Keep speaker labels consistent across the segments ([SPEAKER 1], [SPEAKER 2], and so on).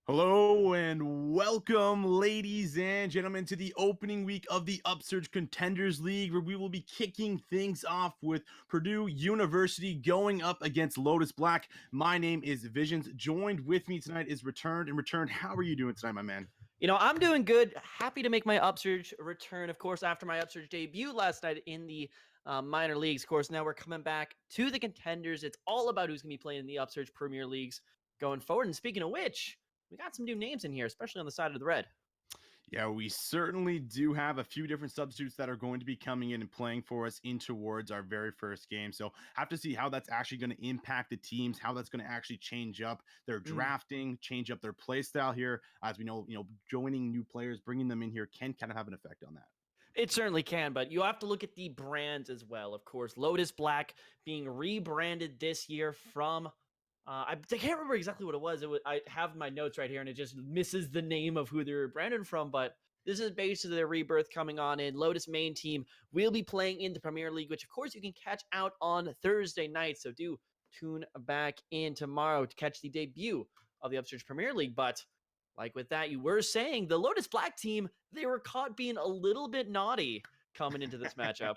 [SPEAKER 1] Hello and welcome, ladies and gentlemen, to the opening week of the Upsurge Contenders League, where we will be kicking things off with Purdue University going up against Lotus Black. My name is Visions. Joined with me tonight is Returned. And Returned, how are you doing tonight, my man?
[SPEAKER 2] I'm doing good. Happy to make my Upsurge return, of course, after my Upsurge debut last night in the minor leagues. Of course, now we're coming back to the contenders. It's all about who's going to be playing in the Upsurge Premier Leagues going forward. And speaking of which, we got some new names in here, especially on the side of the red.
[SPEAKER 1] Yeah, we certainly do have a few different substitutes that are going to be coming in and playing for us in towards our very first game. So have to see how that's actually going to impact the teams, how that's going to actually change up their drafting, change up their play style here. As we know, joining new players, bringing them in here can kind of have an effect on that.
[SPEAKER 2] It certainly can, but you have to look at the brands as well. Of course, Lotus Black being rebranded this year from I can't remember exactly what it was. I have my notes right here, and it just misses the name of who they're branded from. But this is basically their rebirth coming on in. Lotus main team will be playing in the Premier League, which of course you can catch out on Thursday night. So do tune back in tomorrow to catch the debut of the Upsurge Premier League. But like with that, you were saying the Lotus Black team, they were caught being a little bit naughty coming into this matchup.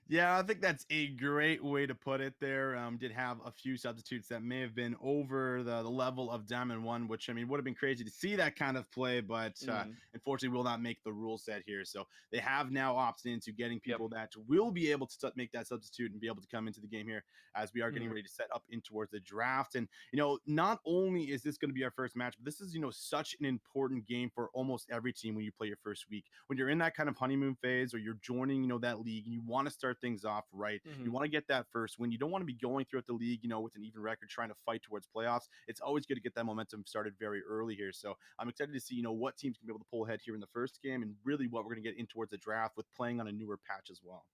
[SPEAKER 1] Yeah, I think that's a great way to put it there. Did have a few substitutes that may have been over the level of Diamond 1, which, I mean, would have been crazy to see that kind of play, but unfortunately will not make the rule set here. So they have now opted into getting people that will be able to make that substitute and be able to come into the game here as we are getting ready to set up in towards the draft. And, not only is this going to be our first match, but this is, such an important game for almost every team when you play your first week. When you're in that kind of honeymoon phase or you're joining, that league and you want to start things off right. You want to get that first win. You don't want to be going throughout the league, with an even record trying to fight towards playoffs. It's always good to get that momentum started very early here. So I'm excited to see, what teams can be able to pull ahead here in the first game and really what we're going to get in towards the draft with playing on a newer patch as well.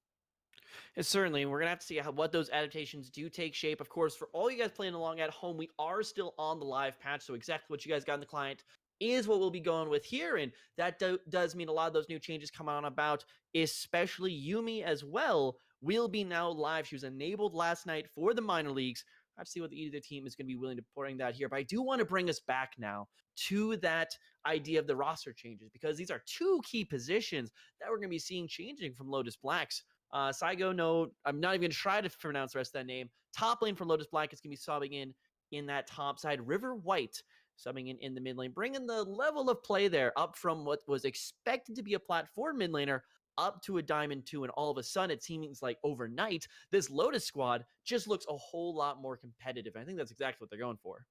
[SPEAKER 2] Certainly, we're gonna have to see what those adaptations do take shape. Of course, for all you guys playing along at home, we are still on the live patch, so exactly what you guys got in the client is what we'll be going with here, and that does mean a lot of those new changes come on about, especially Yumi as well will be now live. She was enabled last night for the minor leagues. I have to see what either team is going to be willing to bring that here, but I do want to bring us back now to that idea of the roster changes because these are two key positions that we're going to be seeing changing from Lotus Blacks. Saigo, no, I'm not even going to try to pronounce the rest of that name. Top lane for Lotus Black is going to be subbing in that top side. River White subbing in the mid lane, bringing the level of play there up from what was expected to be a platform mid laner up to a Diamond 2. And all of a sudden, it seems like overnight, this Lotus squad just looks a whole lot more competitive. And I think that's exactly what they're going for.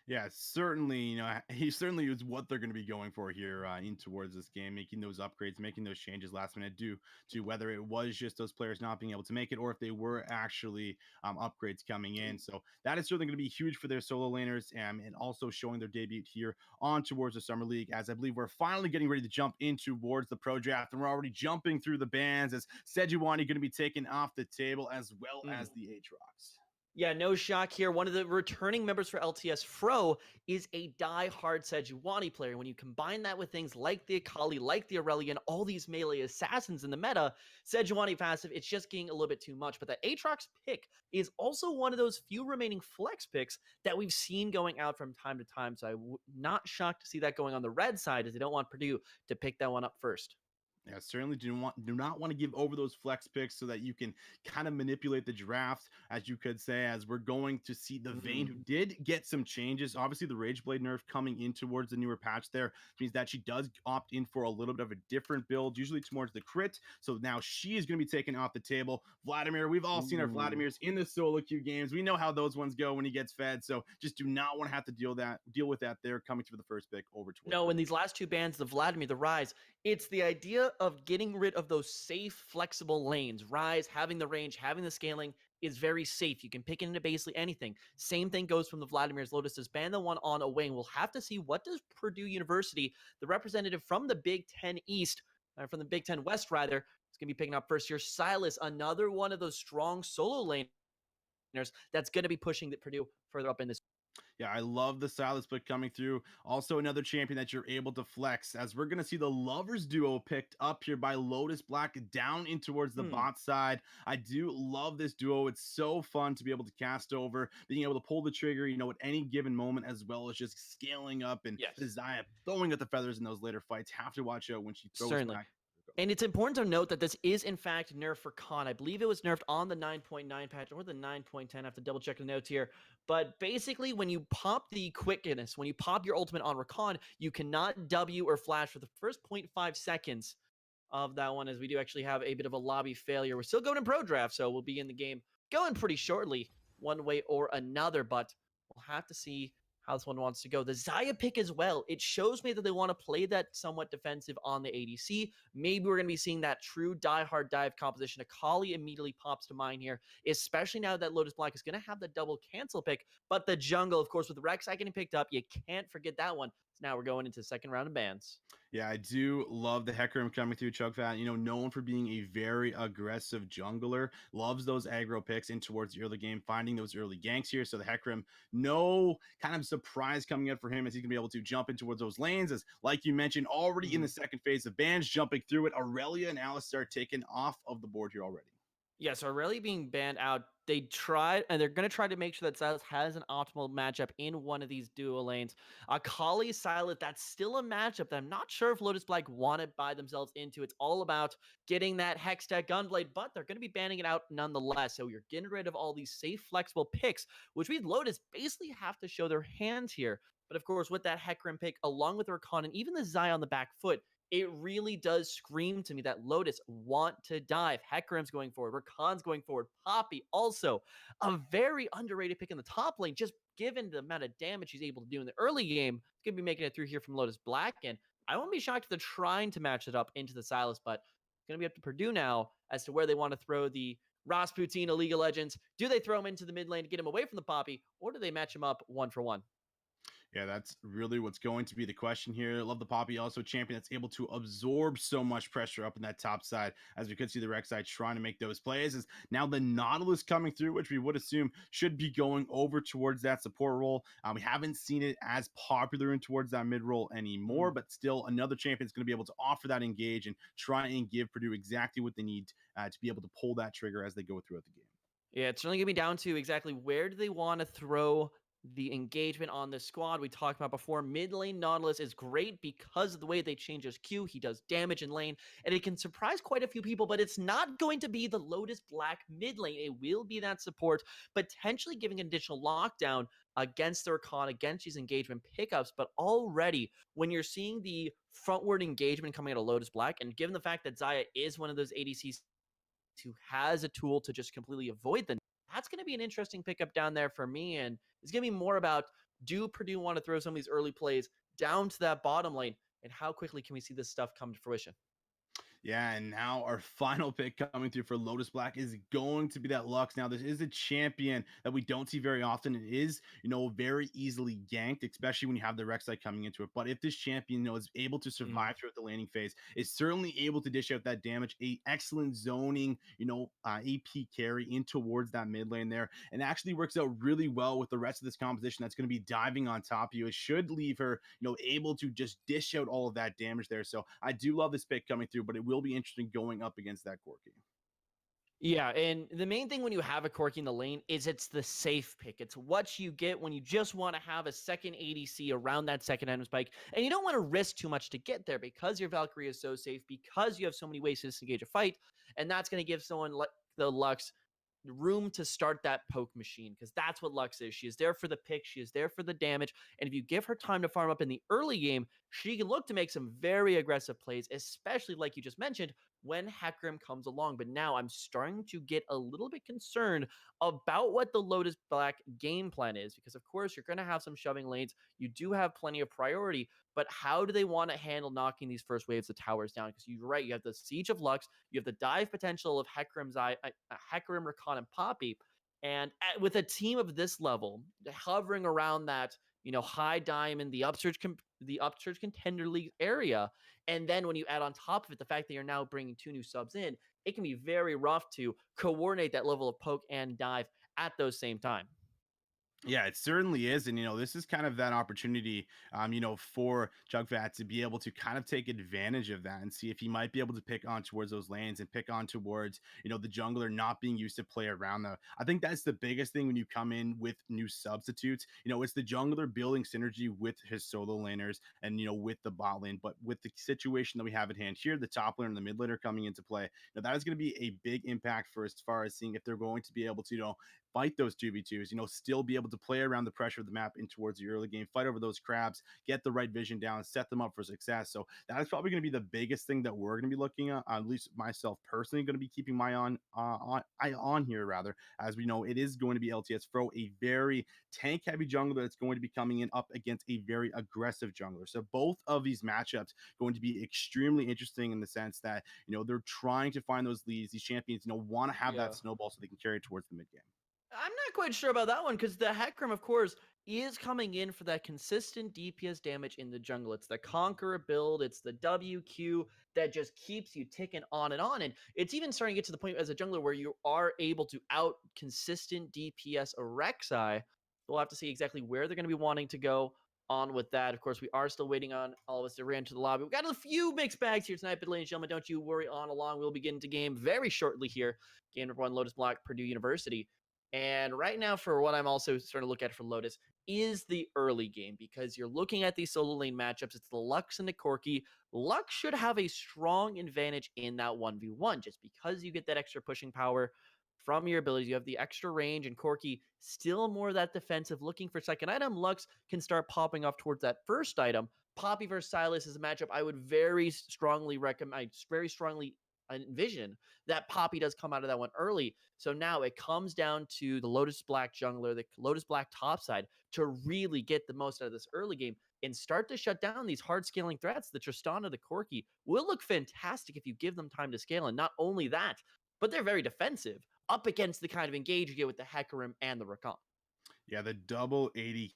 [SPEAKER 1] Yeah, certainly, he certainly is what they're going to be going for here in towards this game, making those upgrades, making those changes last minute due to whether it was just those players not being able to make it or if they were actually upgrades coming in. So that is certainly going to be huge for their solo laners and also showing their debut here on towards the Summer League, as I believe we're finally getting ready to jump in towards the pro draft, and we're already jumping through the bans as Sejuani going to be taken off the table as well as the Aatrox.
[SPEAKER 2] Yeah, no shock here. One of the returning members for LTS Fro is a die-hard Sejuani player. When you combine that with things like the Akali, like the Aurelion, all these melee assassins in the meta, Sejuani passive, it's just getting a little bit too much. But that Aatrox pick is also one of those few remaining flex picks that we've seen going out from time to time. So I'm not shocked to see that going on the red side, as they don't want Purdue to pick that one up first.
[SPEAKER 1] Yeah, certainly do not want to give over those flex picks so that you can kind of manipulate the draft, as you could say, as we're going to see the Vayne, who did get some changes. Obviously, the Rageblade nerf coming in towards the newer patch there means that she does opt in for a little bit of a different build, usually towards the crit. So now she is going to be taken off the table. Vladimir, we've all seen our Vladimirs in the solo queue games. We know how those ones go when he gets fed. So just do not want to have to deal with that there coming to the first pick over towards.
[SPEAKER 2] No, in these last two bans, the Vladimir, the Rise, it's the idea of getting rid of those safe, flexible lanes. Rise, having the range, having the scaling is very safe. You can pick it into basically anything. Same thing goes from the Vladimir's Lotus's ban the one on away. And we'll have to see what does Purdue University, the representative from the Big Ten East, from the Big Ten West rather, is going to be picking up first here. Silas, another one of those strong solo laners that's going to be pushing the Purdue further up in this.
[SPEAKER 1] Yeah, I love the style split coming through. Also, another champion that you're able to flex, as we're going to see the lovers duo picked up here by Lotus Black down in towards the
[SPEAKER 2] Hmm.
[SPEAKER 1] bot side. I do love this duo. It's so fun to be able to cast over, being able to pull the trigger, at any given moment, as well as just scaling up. And
[SPEAKER 2] Yes.
[SPEAKER 1] Zaya throwing at the feathers in those later fights. Have to watch out when she throws
[SPEAKER 2] Certainly.
[SPEAKER 1] back.
[SPEAKER 2] And it's important to note that this is, in fact, nerfed for Khan. I believe it was nerfed on the 9.9 patch or the 9.10. I have to double check the notes here. But basically, when you pop the quickness, when you pop your ultimate on Rakan, you cannot W or flash for the first 0.5 seconds of that one, as we do actually have a bit of a lobby failure. We're still going in pro draft, so we'll be in the game going pretty shortly, one way or another, but we'll have to see how this one wants to go. The Zaya pick as well, it shows me that they want to play that somewhat defensive on the ADC. Maybe we're going to be seeing that true die-hard dive composition. Akali immediately pops to mind here, especially now that Lotus Black is going to have the double cancel pick, but the jungle, of course, with Rek'Sai getting picked up, you can't forget that one. So now we're going into the second round of bans.
[SPEAKER 1] Yeah, I do love the Hecarim coming through Chugfat. Known for being a very aggressive jungler. Loves those aggro picks in towards the early game, finding those early ganks here. So the Hecarim, no kind of surprise coming up for him, as he's going to be able to jump in towards those lanes. As, like you mentioned, already in the second phase of bans, jumping through it. Aurelia and Alistar taken off of the board here already.
[SPEAKER 2] Yes, Aurelia being banned out. They tried, and they're going to try to make sure that Silas has an optimal matchup in one of these duo lanes. Akali Silas, that's still a matchup that I'm not sure if Lotus Black want to buy themselves into. It's all about getting that Hextech Gunblade, but they're going to be banning it out nonetheless. So you're getting rid of all these safe, flexible picks, which means Lotus basically have to show their hands here. But of course, with that Hecarim pick, along with Rakan and even the Zaya on the back foot, it really does scream to me that Lotus want to dive. Hecarim's going forward. Rakan's going forward. Poppy also a very underrated pick in the top lane, just given the amount of damage he's able to do in the early game. He's going to be making it through here from Lotus Black, and I won't be shocked if they're trying to match it up into the Silas, but it's going to be up to Purdue now as to where they want to throw the Rasputin of League of Legends. Do they throw him into the mid lane to get him away from the Poppy, or do they match him up one for one?
[SPEAKER 1] Yeah, that's really what's going to be the question here. I love the Poppy, also a champion that's able to absorb so much pressure up in that top side, as we could see the Rek'Sai trying to make those plays. Is now the Nautilus coming through, which we would assume should be going over towards that support role. We haven't seen it as popular in towards that mid role anymore, but still another champion is going to be able to offer that engage and try and give Purdue exactly what they need to be able to pull that trigger as they go throughout the game.
[SPEAKER 2] Yeah, it's really going to be down to exactly where do they want to throw the engagement on this squad. We talked about before, mid lane Nautilus is great because of the way they change his Q. He does damage in lane, and it can surprise quite a few people, but it's not going to be the Lotus Black mid lane. It will be that support, potentially giving an additional lockdown against their con, against these engagement pickups. But already, when you're seeing the frontward engagement coming out of Lotus Black, and given the fact that Zaya is one of those ADCs who has a tool to just completely avoid them, that's going to be an interesting pickup down there for me. And it's going to be more about, do Purdue want to throw some of these early plays down to that bottom lane, and how quickly can we see this stuff come to fruition?
[SPEAKER 1] Yeah, and now our final pick coming through for Lotus Black is going to be that Lux. Now, this is a champion that we don't see very often. It is, very easily ganked, especially when you have the Rek'Sai coming into it. But if this champion, is able to survive throughout the laning phase, is certainly able to dish out that damage, a excellent zoning, AP carry in towards that mid lane there, and actually works out really well with the rest of this composition that's going to be diving on top of you. It should leave her, able to just dish out all of that damage there. So I do love this pick coming through, but it will be interesting going up against that Corki.
[SPEAKER 2] Yeah, and the main thing when you have a Corki in the lane is it's the safe pick. It's what you get when you just want to have a second ADC around that second item spike, and you don't want to risk too much to get there because your Valkyrie is so safe, because you have so many ways to disengage a fight, and that's going to give someone like the Lux room to start that poke machine, because that's what Lux is. She is there for the pick, she is there for the damage, and if you give her time to farm up in the early game, she can look to make some very aggressive plays, especially like you just mentioned, when Hecarim comes along. But now I'm starting to get a little bit concerned about what the Lotus Black game plan is, because of course you're going to have some shoving lanes, you do have plenty of priority, but how do they want to handle knocking these first waves of towers down? Because you're right, you have the Siege of Lux, you have the dive potential of Hecarim, Rakan, and Poppy, and with a team of this level hovering around that, high diamond, the upsurge contender league area, and then when you add on top of it the fact that you're now bringing two new subs in, it can be very rough to coordinate that level of poke and dive at those same time.
[SPEAKER 1] Yeah, it certainly is. And, this is kind of that opportunity, for Jugvat to be able to kind of take advantage of that and see if he might be able to pick on towards those lanes and pick on towards, the jungler not being used to play around them. I think that's the biggest thing when you come in with new substitutes. It's the jungler building synergy with his solo laners and, with the bot lane. But with the situation that we have at hand here, the top lane and the mid laner coming into play, that is going to be a big impact for as far as seeing if they're going to be able to, fight those 2v2s, still be able to play around the pressure of the map in towards the early game, fight over those crabs, get the right vision down, set them up for success. So that is probably going to be the biggest thing that we're going to be looking at least myself personally, going to be keeping my eye on here rather, as we know it is going to be LTS Fro, a very tank heavy jungler that's going to be coming in up against a very aggressive jungler. So both of these matchups going to be extremely interesting in the sense that, they're trying to find those leads. These champions, want to have
[SPEAKER 2] Yeah.
[SPEAKER 1] that snowball so they can carry it towards the mid game.
[SPEAKER 2] I'm not quite sure about that one because the Hecarim, of course, is coming in for that consistent DPS damage in the jungle. It's the Conqueror build, it's the WQ that just keeps you ticking on and on. And it's even starting to get to the point as a jungler where you are able to out consistent DPS a Rek'Sai. We'll have to see exactly where they're going to be wanting to go on with that. Of course, we are still waiting on all of us to ran to the lobby. We've got a few mixed bags here tonight, but ladies and gentlemen, don't you worry on along. We'll begin to game very shortly here. Game number one, Lotus Black, Purdue University. And right now, for what I'm also starting to look at for Lotus, is the early game because you're looking at these solo lane matchups. It's the Lux and the Corki. Lux should have a strong advantage in that 1v1 just because you get that extra pushing power from your abilities. You have the extra range, and Corki still more that defensive, looking for second item. Lux can start popping off towards that first item. Poppy versus Silas is a matchup I would very strongly recommend, very strongly envision that Poppy does come out of that one early. So now it comes down to the Lotus Black jungler, the Lotus Black topside, to really get the most out of this early game and start to shut down these hard scaling threats. The Tristana, the Corki will look fantastic if you give them time to scale. And not only that, but they're very defensive up against the kind of engage you get with the Hecarim and the Rakan.
[SPEAKER 1] Yeah, the double 80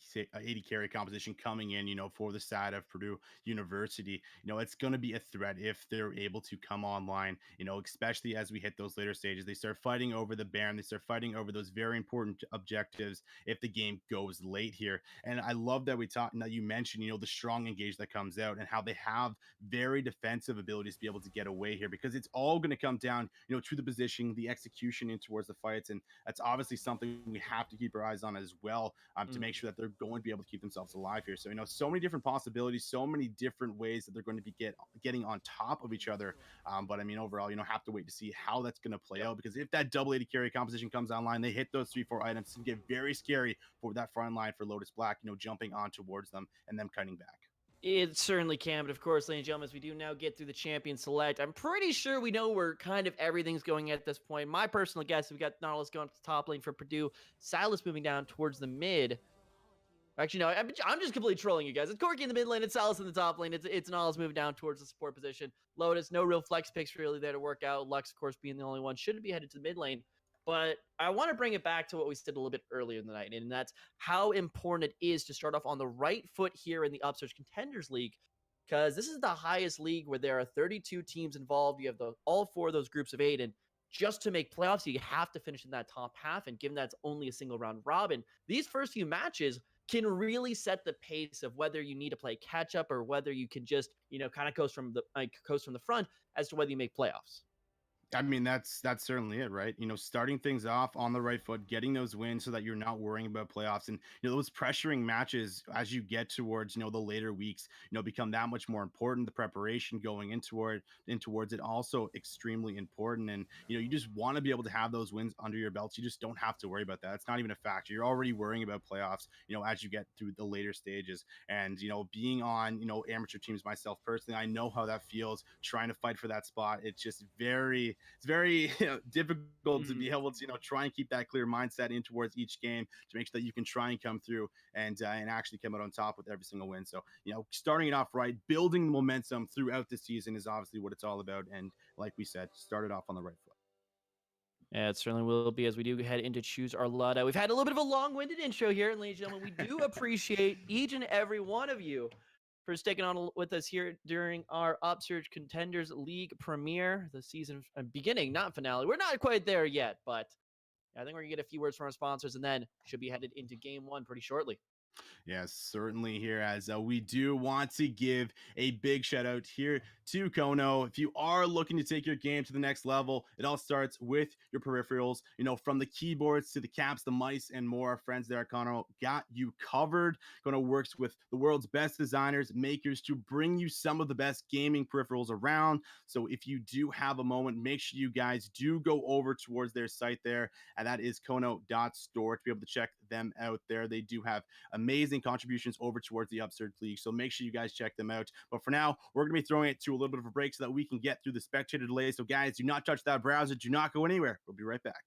[SPEAKER 1] carry composition coming in, for the side of Purdue University, it's going to be a threat if they're able to come online, especially as we hit those later stages. They start fighting over the Baron, they start fighting over those very important objectives if the game goes late here. And I love that that you mentioned, the strong engage that comes out and how they have very defensive abilities to be able to get away here because it's all going to come down, to the positioning, the execution in towards the fights. And that's obviously something we have to keep our eyes on as well to make sure that they're going to be able to keep themselves alive here. So, so many different possibilities, so many different ways that they're going to be getting on top of each other. But I mean, overall, have to wait to see how that's going to play out because if that double 80 carry composition comes online, they hit those 3-4 items, it's going to get very scary for that front line for Lotus Black, jumping on towards them and them cutting back.
[SPEAKER 2] It certainly can, but of course, ladies and gentlemen, as we do now get through the champion select, I'm pretty sure we know where kind of everything's going at this point. My personal guess, we got Nautilus going to the top lane for Purdue, Silas moving down towards the mid. Actually, no, I'm just completely trolling you guys. It's Corki in the mid lane, it's Silas in the top lane, it's Nautilus moving down towards the support position. Lotus, no real flex picks really there to work out. Lux, of course, being the only one, shouldn't be headed to the mid lane. But I want to bring it back to what we said a little bit earlier in the night, and that's how important it is to start off on the right foot here in the Upsurge Contenders League, because this is the highest league where there are 32 teams involved. You have all four of those groups of 8, and just to make playoffs, you have to finish in that top half, and given that's only a single round robin, these first few matches can really set the pace of whether you need to play catch up or whether you can just, kind of coast from the front as to whether you make playoffs.
[SPEAKER 1] I mean, that's certainly it, right? Starting things off on the right foot, getting those wins so that you're not worrying about playoffs, and those pressuring matches as you get towards the later weeks, become that much more important. The preparation going towards it also extremely important, and you just want to be able to have those wins under your belts. You just don't have to worry about that. It's not even a factor. You're already worrying about playoffs, as you get through the later stages, and being on amateur teams myself personally, I know how that feels. Trying to fight for that spot, it's just very difficult to be able to try and keep that clear mindset in towards each game to make sure that you can try and come through and actually come out on top with every single win. So starting it off right, building the momentum throughout the season is obviously what it's all about. And like we said, start it off on the right foot.
[SPEAKER 2] Yeah, it certainly will be as we do head into Choose Our Ludo. We've had a little bit of a long-winded intro here, and ladies and gentlemen, we do appreciate each and every one of you for sticking on with us here during our Upsurge Contenders League premiere, the season beginning, not finale. We're not quite there yet, but I think we're gonna get a few words from our sponsors, and then should be headed into game one pretty shortly.
[SPEAKER 1] Yes, certainly here, as we do want to give a big shout out here to Kono. If you are looking to take your game to the next level, it all starts with your peripherals. You know, from the keyboards to the caps, the mice, and more. Our friends there at Kono got you covered. Kono works with the world's best designers, makers to bring you some of the best gaming peripherals around. So if you do have a moment, make sure you guys do go over towards their site there, and that is kono.store to be able to check them out there. They do have amazing contributions over towards the Upsurge League. So make sure you guys check them out. But for now, we're going to be throwing it to a little bit of a break so that we can get through the spectator delays. So guys, do not touch that browser. Do not go anywhere. We'll be right back.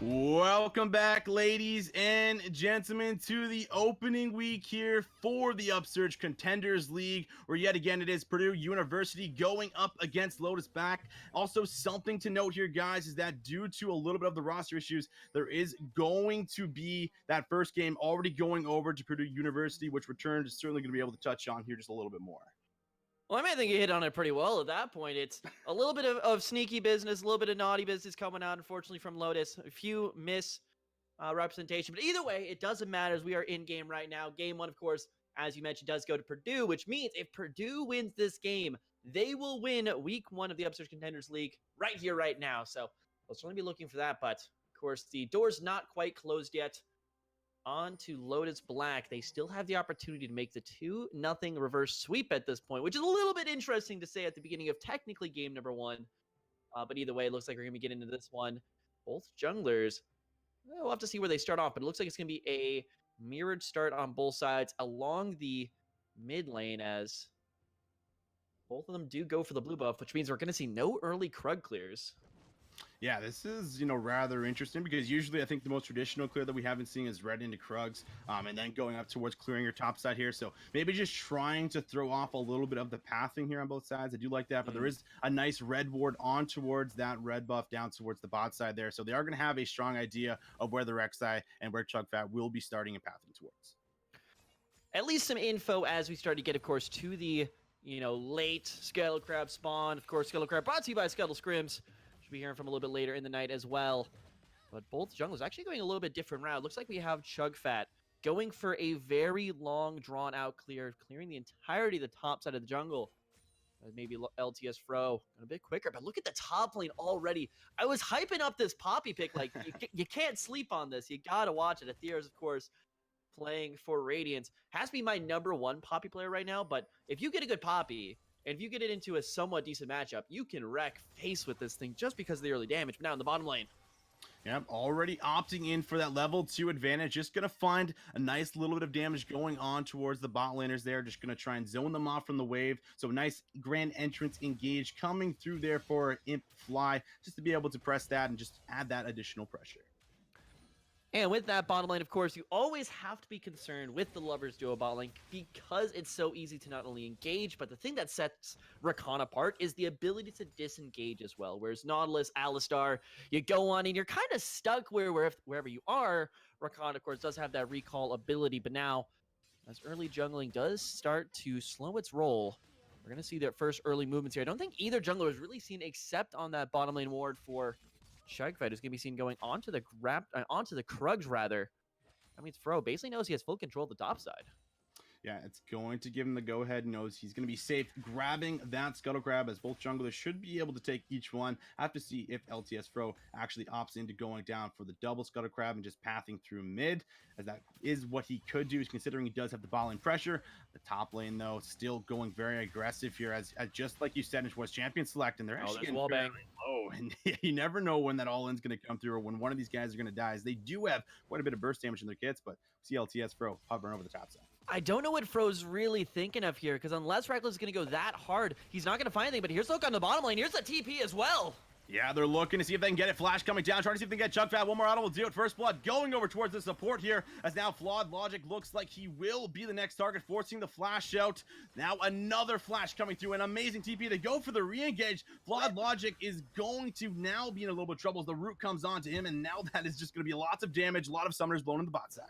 [SPEAKER 1] Welcome back, ladies and gentlemen, to the opening week here for the Upsurge Contenders League, where yet again it is Purdue University going up against Lotus Black. Also, something to note here, guys, is that due to a little bit of the roster issues, there is going to be that first game already going over to Purdue University, which Return is certainly going to be able to touch on here just a little bit more.
[SPEAKER 2] Well, I think you hit on it pretty well at that point. It's a little bit of sneaky business, a little bit of naughty business coming out, unfortunately, from Lotus. A few representation. But either way, it doesn't matter as we are in game right now. Game one, of course, as you mentioned, does go to Purdue, which means if Purdue wins this game, they will win week one of the Upsurge Contenders League right here, right now. So we'll certainly be looking for that. But, of course, the door's not quite closed yet. On to Lotus Black. They still have the opportunity to make the 2-0 reverse sweep at this point, which is a little bit interesting to say at the beginning of technically game number one. But either way, it looks like we're going to be getting into this one. Both junglers, we'll have to see where they start off, but it looks like it's going to be a mirrored start on both sides along the mid lane, as both of them do go for the blue buff, which means we're going to see no early Krug clears.
[SPEAKER 1] Yeah, this is, rather interesting because usually I think the most traditional clear that we haven't seen is red into Krugs, and then going up towards clearing your top side here. So maybe just trying to throw off a little bit of the pathing here on both sides. I do like that, but there is a nice red ward on towards that red buff down towards the bot side there. So they are going to have a strong idea of where the Rek'Sai and where Chugfat will be starting and pathing towards.
[SPEAKER 2] At least some info as we start to get, of course, to the, late Scuttle Crab spawn. Of course, Scuttle Crab brought to you by Scuttle Scrims. Be hearing from a little bit later in the night as well. But both junglers actually going a little bit different route. Looks like we have Chugfat going for a very long, drawn-out clear, clearing the entirety of the top side of the jungle. Maybe LTS Fro a bit quicker, but look at the top lane already. I was hyping up this Poppy pick like, you can't sleep on this. You gotta watch it. Aetheria's, of course, playing for Radiance. Has to be my number one Poppy player right now, but if you get a good Poppy, and if you get it into a somewhat decent matchup, you can wreck face with this thing just because of the early damage. But now in the bottom lane.
[SPEAKER 1] Yep, already opting in for that level 2 advantage. Just going to find a nice little bit of damage going on towards the bot laners there. Just going to try and zone them off from the wave. So nice grand entrance engage coming through there for Imp Fly, just to be able to press that and just add that additional pressure.
[SPEAKER 2] And with that bottom lane, of course, you always have to be concerned with the Lovers Duo bot lane because it's so easy to not only engage, but the thing that sets Rakan apart is the ability to disengage as well. Whereas Nautilus, Alistar, you go on and you're kind of stuck wherever you are. Rakan, of course, does have that recall ability, but now as early jungling does start to slow its roll, we're going to see their first early movements here. I don't think either jungler has really seen except on that bottom lane ward for Chugfat is going to be seen going onto the Krugs rather. That means Fro basically knows he has full control of the top side.
[SPEAKER 1] Yeah, it's going to give him the go-ahead. Knows he's going to be safe grabbing that Scuttle Crab, as both junglers should be able to take each one. Have to see if LTS Fro actually opts into going down for the double Scuttle Crab and just pathing through mid, as that is what he could do, considering he does have the bot lane pressure. The top lane, though, still going very aggressive here, as just like you said, it was champion select, and they're actually getting very low. And you never know when that all-in's going to come through or when one of these guys are going to die, as they do have quite a bit of burst damage in their kits, but see LTS Fro hovering over the top side.
[SPEAKER 2] I don't know what Fro's really thinking of here, because unless Reckless is going to go that hard, he's not going to find anything, but here's a look on the bottom lane. Here's the TP as well.
[SPEAKER 1] Yeah, they're looking to see if they can get it. Flash coming down, trying to see if they can get Chugfat. One more auto will do it. First blood going over towards the support here, as now Flawed Logic looks like he will be the next target, forcing the flash out. Now another flash coming through, an amazing TP. They go for the re-engage. Flawed Logic is going to now be in a little bit of trouble as the root comes on to him, and now that is just going to be lots of damage, a lot of summoners blown in the bot side.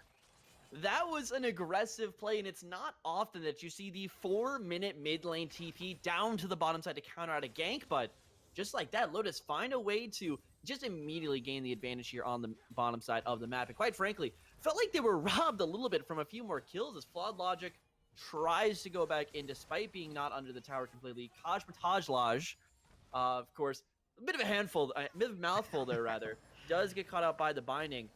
[SPEAKER 2] That was an aggressive play, and it's not often that you see the 4-minute mid lane TP down to the bottom side to counter out a gank, but just like that, Lotus find a way to just immediately gain the advantage here on the bottom side of the map. And quite frankly, felt like they were robbed a little bit from a few more kills as Flawed Logic tries to go back in despite being not under the tower completely. Kajmatajlaj, of course, a bit of a mouthful there rather, does get caught out by the binding.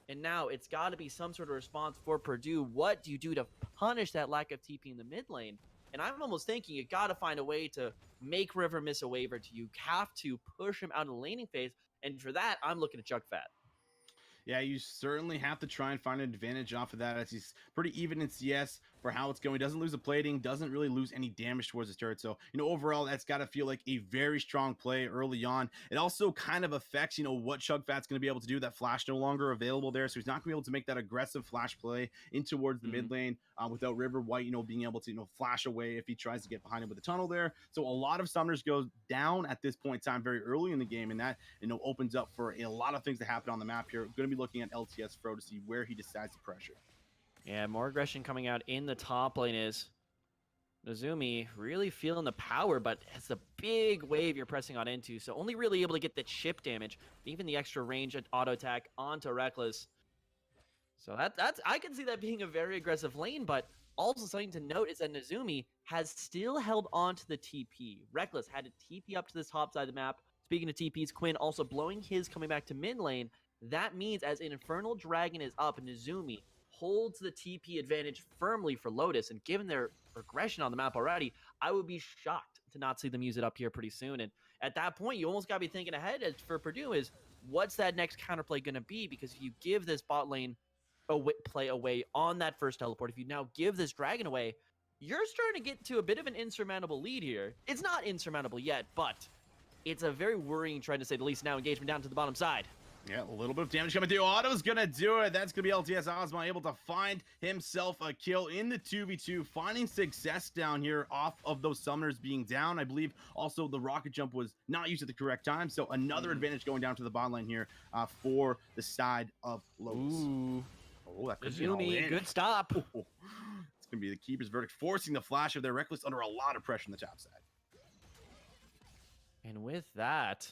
[SPEAKER 2] And now it's got to be some sort of response for Purdue. What do you do to punish that lack of TP in the mid lane? And I'm almost thinking you got to find a way to make River miss a wave or two. You have to push him out of the laning phase. And for that, I'm looking at Chugfat.
[SPEAKER 1] Yeah, you certainly have to try and find an advantage off of that, as he's pretty even in CS. for how it's going. He doesn't lose the plating, doesn't really lose any damage towards his turret. So, overall, that's got to feel like a very strong play early on. It also kind of affects, what Chugfat's going to be able to do. That flash no longer available there. So he's not going to be able to make that aggressive flash play in towards the mid lane without River White, being able to, flash away if he tries to get behind him with a tunnel there. So a lot of summoners go down at this point in time very early in the game. And that, opens up for a lot of things to happen on the map here. Going to be looking at LTS Fro to see where he decides to pressure.
[SPEAKER 2] Yeah, more aggression coming out in the top lane is Nezumi really feeling the power, but it's a big wave you're pressing on into, so only really able to get the chip damage, even the extra range and auto attack onto Reckless. So that's I can see that being a very aggressive lane, but also something to note is that Nezumi has still held on to the TP. Reckless had to TP up to this top side of the map. Speaking of TPs, Quinn also blowing his coming back to mid lane. That means as an Infernal Dragon is up, Nezumi holds the TP advantage firmly for Lotus, and given their aggression on the map already, I would be shocked to not see them use it up here pretty soon. And at that point, you almost got to be thinking ahead for Purdue is, what's that next counterplay going to be? Because if you give this bot lane play away on that first teleport, if you now give this dragon away, you're starting to get to a bit of an insurmountable lead here. It's not insurmountable yet, but it's a very worrying trend to say the least. Now engagement down to the bottom side.
[SPEAKER 1] Yeah, a little bit of damage coming through. Otto's gonna do it. That's gonna be LTS Ozma able to find himself a kill in the 2v2, finding success down here off of those summoners being down. I believe also the rocket jump was not used at the correct time, so another advantage going down to the bot lane here for the side of Lotus.
[SPEAKER 2] Ooh.
[SPEAKER 1] Oh, that could be all in.
[SPEAKER 2] Good stop.
[SPEAKER 1] It's gonna be the keeper's verdict, forcing the flash of their Reckless under a lot of pressure on the top side.
[SPEAKER 2] And with that,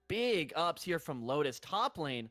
[SPEAKER 2] big ups here from Lotus top lane.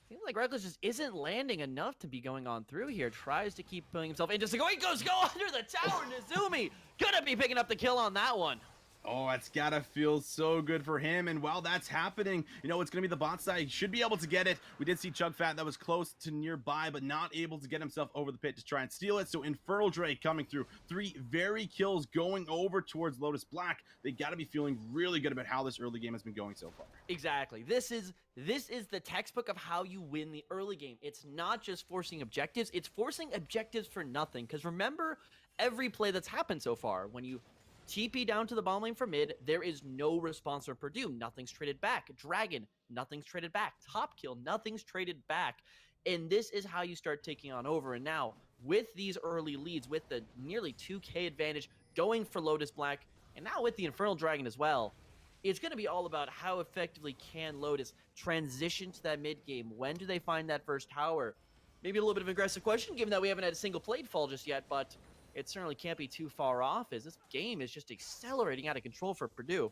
[SPEAKER 2] Seems like Reckless just isn't landing enough to be going on through here. Tries to keep pulling himself in just to go. He goes under the tower. Nezumi gonna be picking up the kill on that one.
[SPEAKER 1] Oh, it's gotta feel so good for him. And while that's happening, it's gonna be the bot side. He should be able to get it. We did see Chugfat that was close to nearby, but not able to get himself over the pit to try and steal it. So Infernal Drake coming through. 3 very kills going over towards Lotus Black. They gotta be feeling really good about how this early game has been going so far.
[SPEAKER 2] Exactly. This is the textbook of how you win the early game. It's not just forcing objectives, it's forcing objectives for nothing. Because remember every play that's happened so far. When you TP down to the bottom lane for mid, there is no response from Purdue. Nothing's traded back. Dragon, nothing's traded back. Top kill, nothing's traded back. And this is how you start taking on over. And now, with these early leads, with the nearly 2k advantage going for Lotus Black, and now with the Infernal Dragon as well, it's going to be all about how effectively can Lotus transition to that mid game. When do they find that first tower? Maybe a little bit of an aggressive question, given that we haven't had a single plate fall just yet, but it certainly can't be too far off, as this game is just accelerating out of control for Purdue.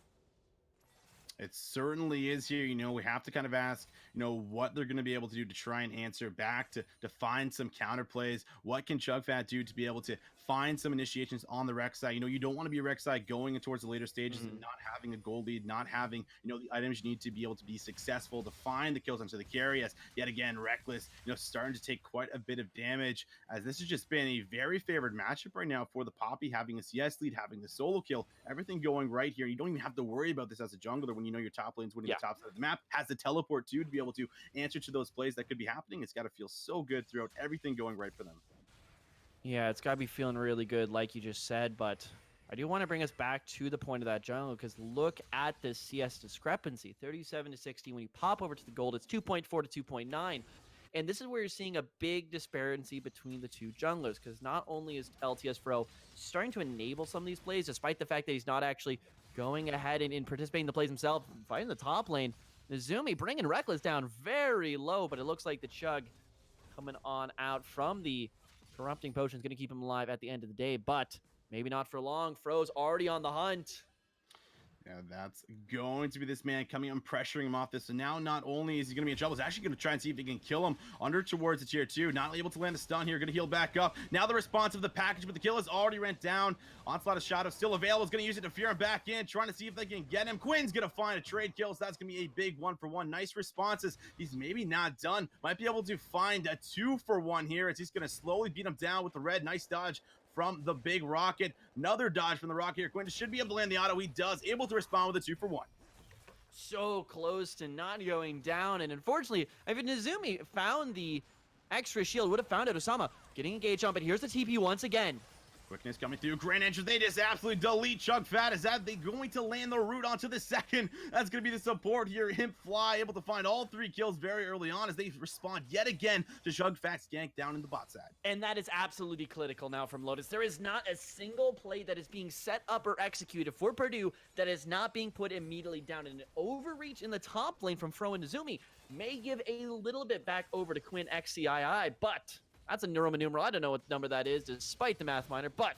[SPEAKER 1] It certainly is here. We have to kind of ask, what they're going to be able to do to try and answer back, to find some counter plays. What can Chugfat do to be able to find some initiations on the Rex side? You don't want to be a Rex side going towards the later stages and not having a gold lead, not having, the items you need to be able to be successful, to find the kills onto the carry. As yet again, Reckless, starting to take quite a bit of damage, as this has just been a very favored matchup right now for the Poppy, having a CS lead, having the solo kill, everything going right here. You don't even have to worry about this as a jungler when your top lane's winning the top side of the map, has the teleport too to be able to answer to those plays that could be happening. It's got to feel so good throughout everything going right for them. Yeah,
[SPEAKER 2] it's got to be feeling really good, like you just said, but I do want to bring us back to the point of that jungle, because look at this CS discrepancy, 37 to 60. When you pop over to the gold, it's 2.4 to 2.9. And this is where you're seeing a big disparity between the two junglers, because not only is LTS Fro starting to enable some of these plays, despite the fact that he's not actually going ahead and participating in the plays himself, fighting the top lane. Nezumi bringing Reckless down very low, but it looks like the Chug coming on out from the Corrupting Potion is going to keep him alive at the end of the day, but maybe not for long. Fro's already on the hunt.
[SPEAKER 1] Yeah, that's going to be this man coming and pressuring him off this. So now not only is he going to be in trouble, he's actually going to try and see if he can kill him under towards the tier 2. Not able to land a stun here. Going to heal back up. Now the response of the package, but the kill has already went down. Onslaught of Shadow still available. Is going to use it to fear him back in, trying to see if they can get him. Quinn's going to find a trade kill, so that's going to be a big 1-for-1. Nice responses. He's maybe not done. Might be able to find a 2-for-1 here, as he's going to slowly beat him down with the red. Nice dodge from the big rocket. Another dodge from the rocket here. Quinn should be able to land the auto. He does. Able to respond with a 2-for-1.
[SPEAKER 2] So close to not going down. And unfortunately, if Nezumi found the extra shield, would have found it. Osama getting engaged on, but here's the TP once again.
[SPEAKER 1] Quickness coming through. Grand Entrance. They just absolutely delete Chug Fat. Is that they going to land the root onto the second? That's going to be the support here. Imp Fly able to find all 3 kills very early on as they respond yet again to Chug Fat's gank down in the bot side.
[SPEAKER 2] And that is absolutely critical now from Lotus. There is not a single play that is being set up or executed for Purdue that is not being put immediately down. And an overreach in the top lane from Fro and Nezumi may give a little bit back over to Quinn XCII, but that's a numeral. I don't know what number that is, despite the math minor, but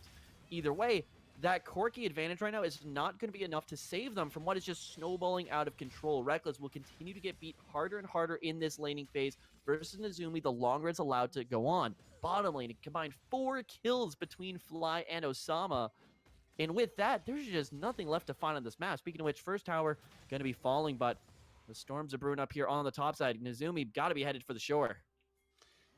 [SPEAKER 2] either way, that Corki advantage right now is not going to be enough to save them from what is just snowballing out of control. Reckless will continue to get beat harder and harder in this laning phase versus Nezumi the longer it's allowed to go on. Bottom lane, it combined 4 kills between Fly and Osama. And with that, there's just nothing left to find on this map. Speaking of which, first tower going to be falling, but the storms are brewing up here on the top side. Nezumi got to be headed for the shore.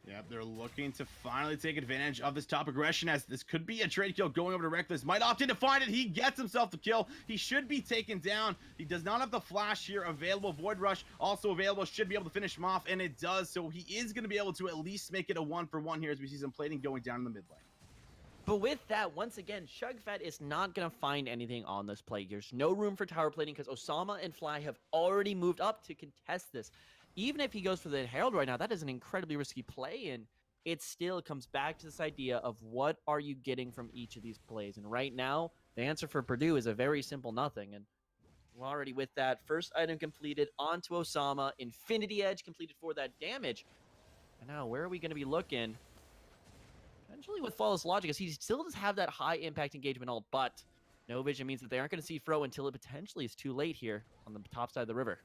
[SPEAKER 1] Yep, they're looking to finally take advantage of this top aggression, as this could be a trade kill going over to Reckless. Might opt in to find it. He gets himself the kill. He should be taken down. He does not have the flash here available. Void Rush also available. Should be able to finish him off, and it does. So he is going to be able to at least make it a 1-for-1 here as we see some plating going down in the mid lane.
[SPEAKER 2] But with that, once again, Shugfat is not going to find anything on this play. There's no room for tower plating because Osama and Fly have already moved up to contest this. Even if he goes for the Herald right now, that is an incredibly risky play, and it still comes back to this idea of what are you getting from each of these plays. And right now, the answer for Purdue is a very simple nothing. And we're already with that. First item completed onto Osama. Infinity Edge completed for that damage. And now, where are we going to be looking? Potentially with Flawless Logic, as he still does have that high impact engagement ult, but no vision means that they aren't going to see Fro until it potentially is too late here on the top side of the river.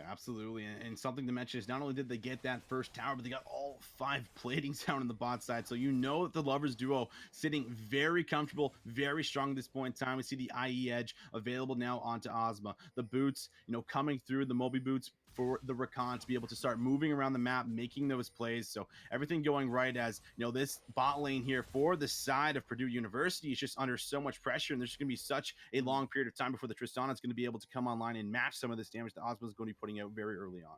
[SPEAKER 1] Absolutely, and something to mention is not only did they get that first tower, but they got all 5 platings down on the bot side. So you know that the Lovers duo sitting very comfortable, very strong at this point in time. We see the IE Edge available now onto Ozma. The boots, coming through, the Moby boots for the Rakan to be able to start moving around the map, making those plays. So everything going right, as this bot lane here for the side of Purdue University is just under so much pressure, and there's just going to be such a long period of time before the Tristana is going to be able to come online and match some of this damage that Ozma is going to be putting out very early on.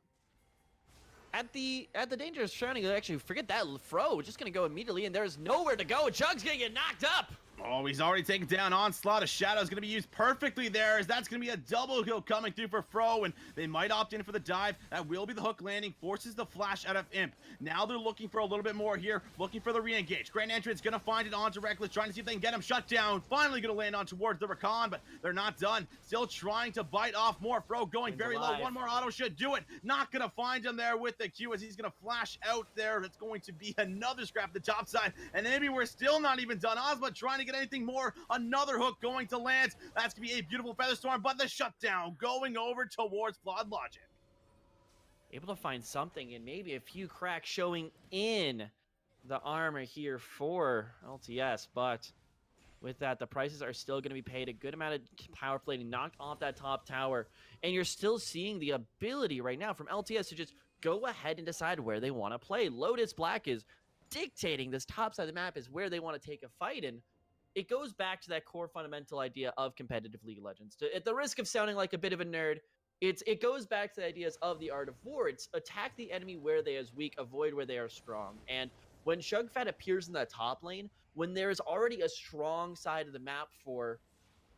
[SPEAKER 2] At the dangerous shining, actually forget that. Fro just going to go immediately, and there's nowhere to go. Chug's going to get knocked up.
[SPEAKER 1] Oh, he's already taken down Onslaught. A Shadow is going to be used perfectly there, as that's going to be a double kill coming through for Fro, and they might opt in for the dive. That will be the hook landing, forces the flash out of Imp. Now they're looking for a little bit more here, looking for the re-engage. Grand Entrance going to find it onto Reckless, trying to see if they can get him shut down. Finally going to land on towards the Rakan, but they're not done. Still trying to bite off more. Fro going very low. One more auto should do it. Not going to find him there with the Q, as he's going to flash out there. It's going to be another scrap at the top side, and maybe we're still not even done. Ozma trying to get anything more. Another hook going to land. That's going to be a beautiful Featherstorm, but the shutdown going over towards Flawed Logic.
[SPEAKER 2] Able to find something, and maybe a few cracks showing in the armor here for LTS, but with that, the prices are still going to be paid. A good amount of power plating knocked off that top tower, and you're still seeing the ability right now from LTS to just go ahead and decide where they want to play. Lotus Black is dictating this top side of the map is where they want to take a fight, and it goes back to that core fundamental idea of competitive League of Legends. At the risk of sounding like a bit of a nerd, it goes back to the ideas of the art of war. It's attack the enemy where they are weak, avoid where they are strong. And when Shugfat appears in that top lane, when there's already a strong side of the map for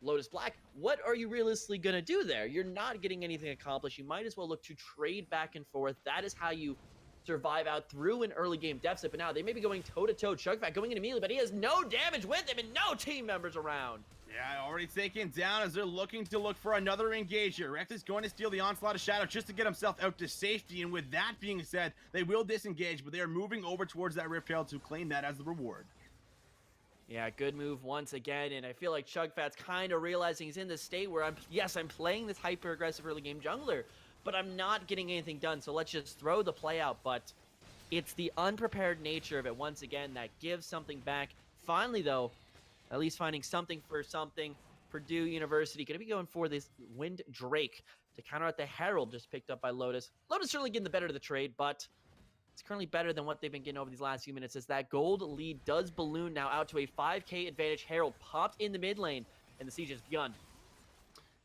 [SPEAKER 2] Lotus Black, what are you realistically going to do there? You're not getting anything accomplished. You might as well look to trade back and forth. That is how you survive out through an early game deficit. But now they may be going toe-to-toe. Shugfat going in immediately, but he has no damage with him and no team members around.
[SPEAKER 1] Yeah, already taken down as they're looking for another engage here. Rex is going to steal the Onslaught of Shadow just to get himself out to safety. And with that being said, they will disengage, but they are moving over towards that Rift Herald to claim that as the reward.
[SPEAKER 2] Yeah, good move once again, and I feel like Shugfat's kind of realizing he's in this state where I'm playing this hyper-aggressive early game jungler, but I'm not getting anything done, so let's just throw the play out. But it's the unprepared nature of it once again that gives something back. Finally, though, at least finding something for something. Purdue University going to be going for this Wind Drake to counter out the Herald just picked up by Lotus. Lotus certainly getting the better of the trade, but it's currently better than what they've been getting over these last few minutes, as that gold lead does balloon now out to a 5k advantage. Herald popped in the mid lane, and the siege has begun.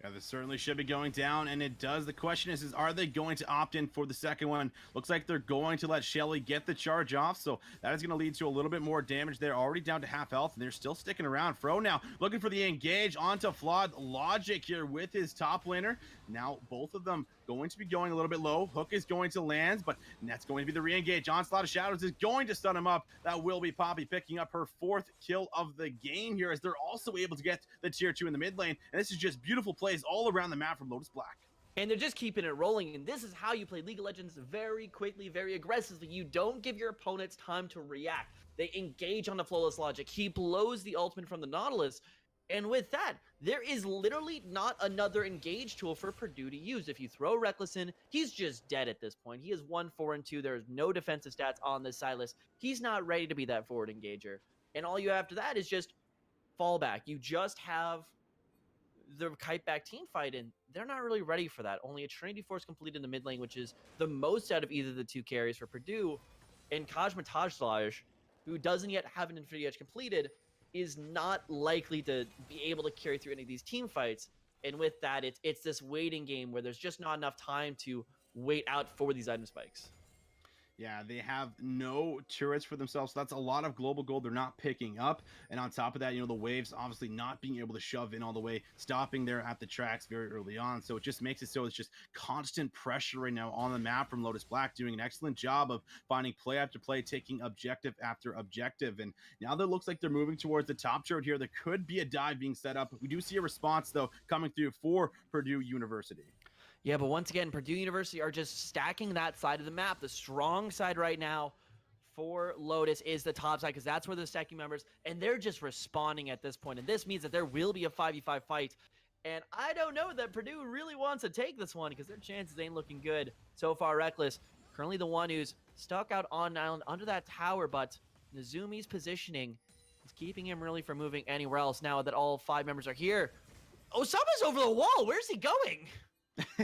[SPEAKER 1] Yeah, this certainly should be going down, and it does. The question is are they going to opt in for the second one? Looks like they're going to let Shelly get the charge off, so that is going to lead to a little bit more damage. They're already down to half health, and they're still sticking around. Fro now looking for the engage onto Flawed Logic here with his top laner. Now both of them going to be going a little bit low. Hook is going to land, but that's going to be the re-engage. Onslaught of Shadows is going to stun him up. That will be Poppy picking up her 4th kill of the game here, as they're also able to get the tier 2 in the mid lane. And this is just beautiful plays all around the map from Lotus Black.
[SPEAKER 2] And they're just keeping it rolling, and this is how you play League of Legends very quickly, very aggressively. You don't give your opponents time to react. They engage on the flawless logic. He blows the ultimate from the Nautilus, and with that, there is literally not another engage tool for Purdue to use. If you throw Reckless in, he's just dead at this point. He is 1-4-2. There's no defensive stats on this Silas. He's not ready to be that forward engager. And all you have after that is just fall back. You just have the kite back team fight, and they're not really ready for that. Only a Trinity Force complete in the mid lane, which is the most out of either of the two carries for Purdue. And Kajmataj, who doesn't yet have an Infinity Edge completed, is not likely to be able to carry through any of these team fights. And with that, it's this waiting game where there's just not enough time to wait out for these item spikes.
[SPEAKER 1] Yeah, they have no turrets for themselves, so that's a lot of global gold they're not picking up. And on top of that, the waves obviously not being able to shove in all the way, stopping there at the tracks very early on. So it just makes it so it's just constant pressure right now on the map from Lotus Black, doing an excellent job of finding play after play, taking objective after objective. And now that looks like they're moving towards the top turret here. There could be a dive being set up. We do see a response, though, coming through for Purdue University.
[SPEAKER 2] Yeah, but once again, Purdue University are just stacking that side of the map. The strong side right now for Lotus is the top side, because that's where they're stacking members, and they're just responding at this point. And this means that there will be a 5v5 fight. And I don't know that Purdue really wants to take this one, because their chances ain't looking good. So far, Reckless, currently the one who's stuck out on an island under that tower, but Nazumi's positioning is keeping him really from moving anywhere else now that all 5 members are here. Osama's over the wall. Where's he going?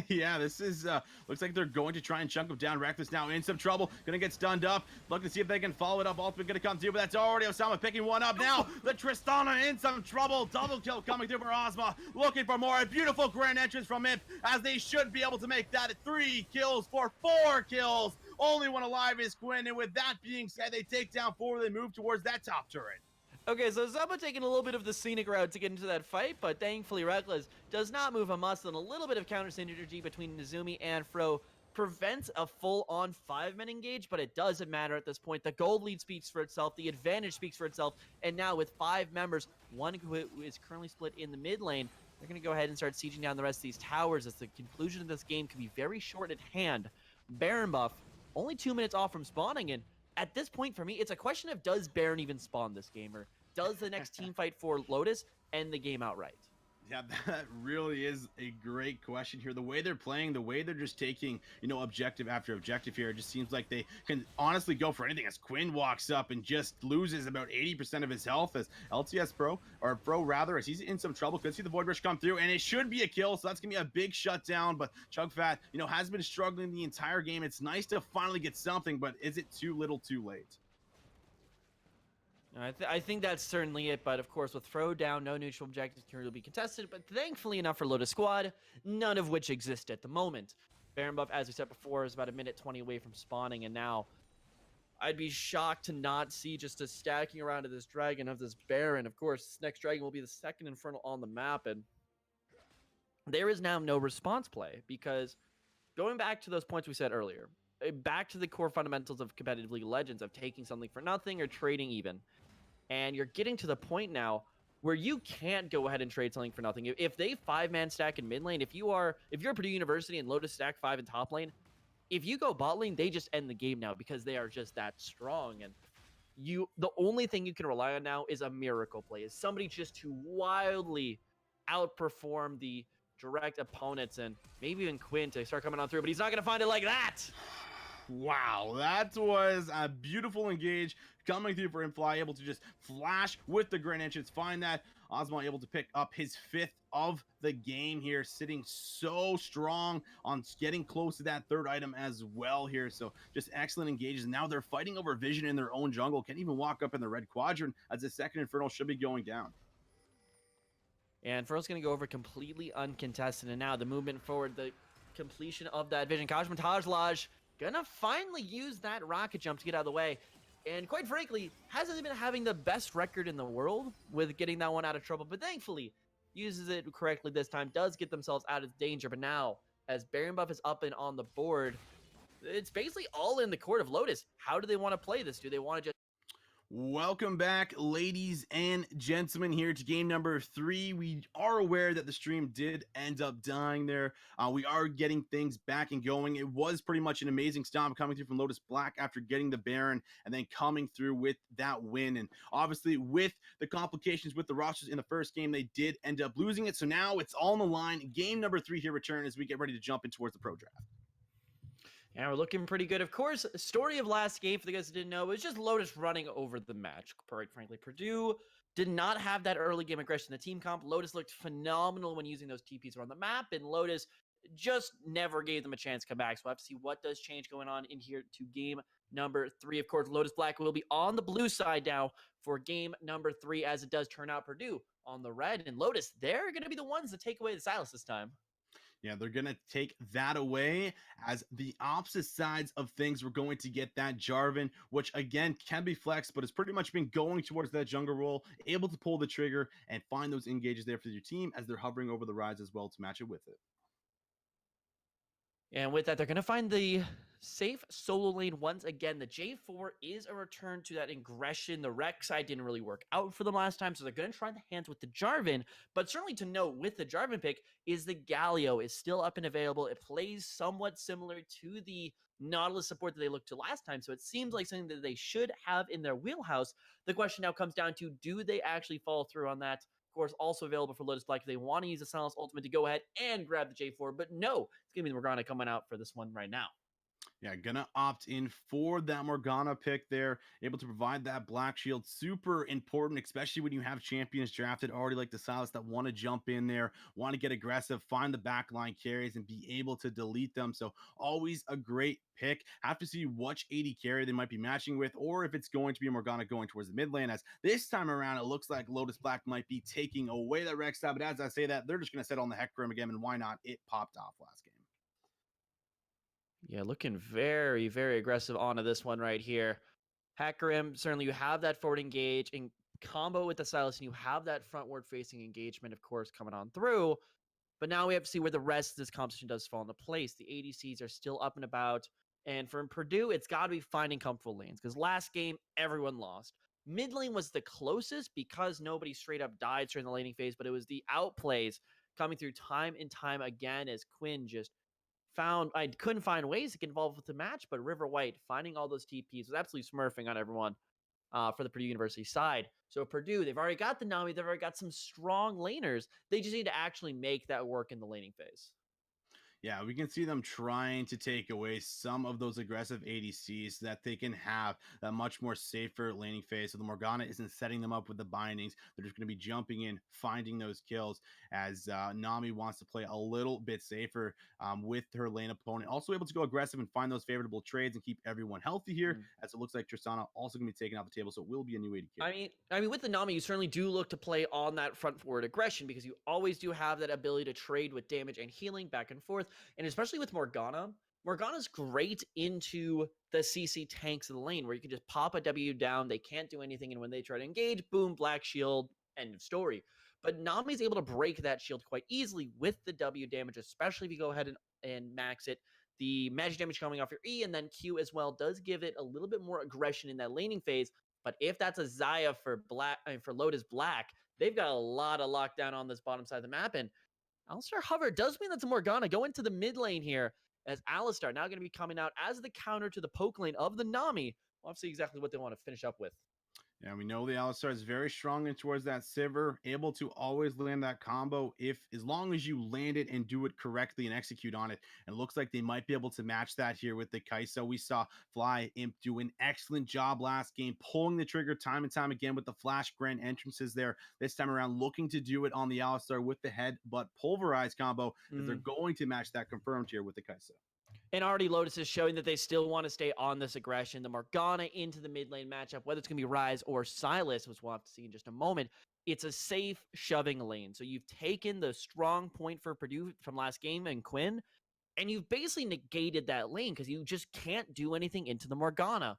[SPEAKER 1] Yeah, this is looks like they're going to try and chunk him down. Reckless now in some trouble, gonna get stunned up. Look to see if they can follow it up. Ultimate gonna come through, but that's already Osama picking one up. Now the Tristana in some trouble. Double kill coming through for Ozma, looking for more. A beautiful grand entrance from Imp, as they should be able to make that 3 kills for 4 kills. Only one alive is Quinn, and with that being said, they take down 4. They move towards that top turret.
[SPEAKER 2] Okay, so Zaba taking a little bit of the scenic route to get into that fight, but thankfully Reckless does not move a muscle, and a little bit of counter synergy between Nazumi and Fro prevents a full-on 5-man engage, but it doesn't matter at this point. The gold lead speaks for itself, the advantage speaks for itself, and now with 5 members, one who is currently split in the mid lane, they're going to go ahead and start sieging down the rest of these towers, as the conclusion of this game can be very short at hand. Baron buff, only 2 minutes off from spawning, and at this point, for me, it's a question of, does Baron even spawn this game, or does the next team fight for Lotus end the game outright?
[SPEAKER 1] Yeah, that really is a great question here. The way they're playing, the way they're just taking, objective after objective here, it just seems like they can honestly go for anything, as Quinn walks up and just loses about 80% of his health, as LTS Pro, as he's in some trouble. Could see the Void Rush come through, and it should be a kill, so that's going to be a big shutdown. But Chugfat, has been struggling the entire game. It's nice to finally get something, but is it too little too late?
[SPEAKER 2] I think that's certainly it, but of course with Fro down, no neutral objectives can really be contested, but thankfully enough for Lotus Squad, none of which exist at the moment. Baron buff, as we said before, is about a minute 20 away from spawning, and now I'd be shocked to not see just a stacking around of this dragon of this Baron. Of course, this next dragon will be the second Infernal on the map, and there is now no response play, because going back to those points we said earlier, back to the core fundamentals of competitive League of Legends, of taking something for nothing or trading even. And you're getting to the point now where you can't go ahead and trade something for nothing. If they 5-man stack in mid lane, if you're Purdue University and Lotus stack 5 in top lane, if you go bot lane, they just end the game now, because they are just that strong. And the only thing you can rely on now is a miracle play, is somebody just to wildly outperform the direct opponents, and maybe even Quinn to start coming on through, but he's not going to find it like that.
[SPEAKER 1] Wow, that was a beautiful engage coming through for Infly, able to just flash with the grand entrance, find that. Ozma able to pick up his 5th of the game here, sitting so strong on getting close to that 3rd item as well here. So just excellent engages. Now they're fighting over vision in their own jungle, can't even walk up in the red quadrant, as the 2nd Infernal should be going down.
[SPEAKER 2] And Furl's going to go over completely uncontested. And now the movement forward, the completion of that vision. Kajmataj going to finally use that rocket jump to get out of the way. And quite frankly, hasn't been having the best record in the world with getting that one out of trouble. But thankfully, uses it correctly this time, does get themselves out of danger. But now, as Baron Buff is up and on the board, it's basically all in the court of Lotus. How do they want to play this? Do they want to just...
[SPEAKER 1] Welcome back, ladies and gentlemen, here to game number 3. We are aware that the stream did end up dying there. We are getting things back and going. It was pretty much an amazing stomp coming through from Lotus Black after getting the Baron and then coming through with that win. And obviously, with the complications with the rosters in the first game, they did end up losing it. So now it's all on the line. Game number 3 here return as we get ready to jump in towards the pro draft.
[SPEAKER 2] And we're looking pretty good. Of course, story of last game, for the guys that didn't know, was just Lotus running over the match. Quite frankly, Purdue did not have that early game aggression in the team comp. Lotus looked phenomenal when using those TPs around the map, and Lotus just never gave them a chance to come back. So we'll have to see what does change going on in here to game number 3. Of course, Lotus Black will be on the blue side now for game number 3, as it does turn out Purdue on the red. And Lotus, they're going to be the ones that take away the Silas this time.
[SPEAKER 1] Yeah, they're going to take that away, as the opposite sides of things, we're going to get that Jarvan, which again can be flexed, but it's pretty much been going towards that jungle role, able to pull the trigger and find those engages there for your team as they're hovering over the rise as well to match it with it.
[SPEAKER 2] And with that, they're going to find the safe solo lane once again. The J4 is a return to that aggression. The Rex side didn't really work out for them last time, so they're going to try the hands with the Jarvan. But certainly to note with the Jarvan pick is the Galio is still up and available. It plays somewhat similar to the Nautilus support that they looked to last time, so it seems like something that they should have in their wheelhouse. The question now comes down to, do they actually follow through on that? Of course, also available for Lotus Black if they want to use the Silence Ultimate to go ahead and grab the J4. But no, it's going to be the Morgana coming out for this one right now.
[SPEAKER 1] Yeah, gonna opt in for that Morgana pick there. Able to provide that Black Shield. Super important, especially when you have champions drafted already like the Silas that want to jump in there, want to get aggressive, find the backline carries, and be able to delete them. So always a great pick. Have to see which AD carry they might be matching with, or if it's going to be a Morgana going towards the mid lane, as this time around it looks like Lotus Black might be taking away that Rex side. But as I say that, they're just going to set on the Hecarim again, and why not? It popped off last game.
[SPEAKER 2] Yeah, looking very, very aggressive onto this one right here. Hecarim, certainly you have that forward engage in combo with the Silas, and you have that frontward facing engagement, of course, coming on through. But now we have to see where the rest of this composition does fall into place. The ADCs are still up and about. And from Purdue, it's got to be finding comfortable lanes, because last game, everyone lost. Mid lane was the closest because nobody straight up died during the laning phase, but it was the outplays coming through time and time again as Quinn just I couldn't find ways to get involved with the match, but River White finding all those TPs was absolutely smurfing on everyone for the Purdue University side. So Purdue, they've already got the Nami, they've already got some strong laners. They just need to actually make that work in the laning phase.
[SPEAKER 1] Yeah, we can see them trying to take away some of those aggressive ADCs so that they can have that much more safer laning phase. So the Morgana isn't setting them up with the bindings. They're just going to be jumping in, finding those kills, as Nami wants to play a little bit safer with her lane opponent. Also able to go aggressive and find those favorable trades and keep everyone healthy here, as it looks like Tristana also going to be taken off the table. So it will be a new AD carry.
[SPEAKER 2] I mean, with the Nami, you certainly do look to play on that front forward aggression, because you always do have that ability to trade with damage and healing back and forth. And especially with Morgana, Morgana's great into the CC tanks of the lane, where you can just pop a W down, they can't do anything, and when they try to engage, boom, Black Shield, end of story. But Nami's able to break that shield quite easily with the W damage, especially if you go ahead and max it. The magic damage coming off your E and then Q as well does give it a little bit more aggression in that laning phase. But if that's a Xayah for Lotus Black, they've got a lot of lockdown on this bottom side of the map, and Alistar Hover does mean that's a Morgana going to the mid lane here, as Alistar now going to be coming out as the counter to the poke lane of the Nami. We'll have to see exactly what they want to finish up with.
[SPEAKER 1] Yeah, we know the Alistar is very strong in towards that Sivir, able to always land that combo as long as you land it and do it correctly and execute on it. And it looks like they might be able to match that here with the Kai'Sa. We saw Fly Imp do an excellent job last game, pulling the trigger time and time again with the Flash Grand entrances there. This time around, looking to do it on the Alistar with the headbutt pulverize combo, as they're going to match that confirmed here with the Kai'Sa.
[SPEAKER 2] And already Lotus is showing that they still want to stay on this aggression. The Morgana into the mid lane matchup, whether it's going to be Ryze or Silas, which we'll have to see in just a moment. it's a safe shoving lane. So you've taken the strong point for Purdue from last game and Quinn, and you've basically negated that lane because you just can't do anything into the Morgana.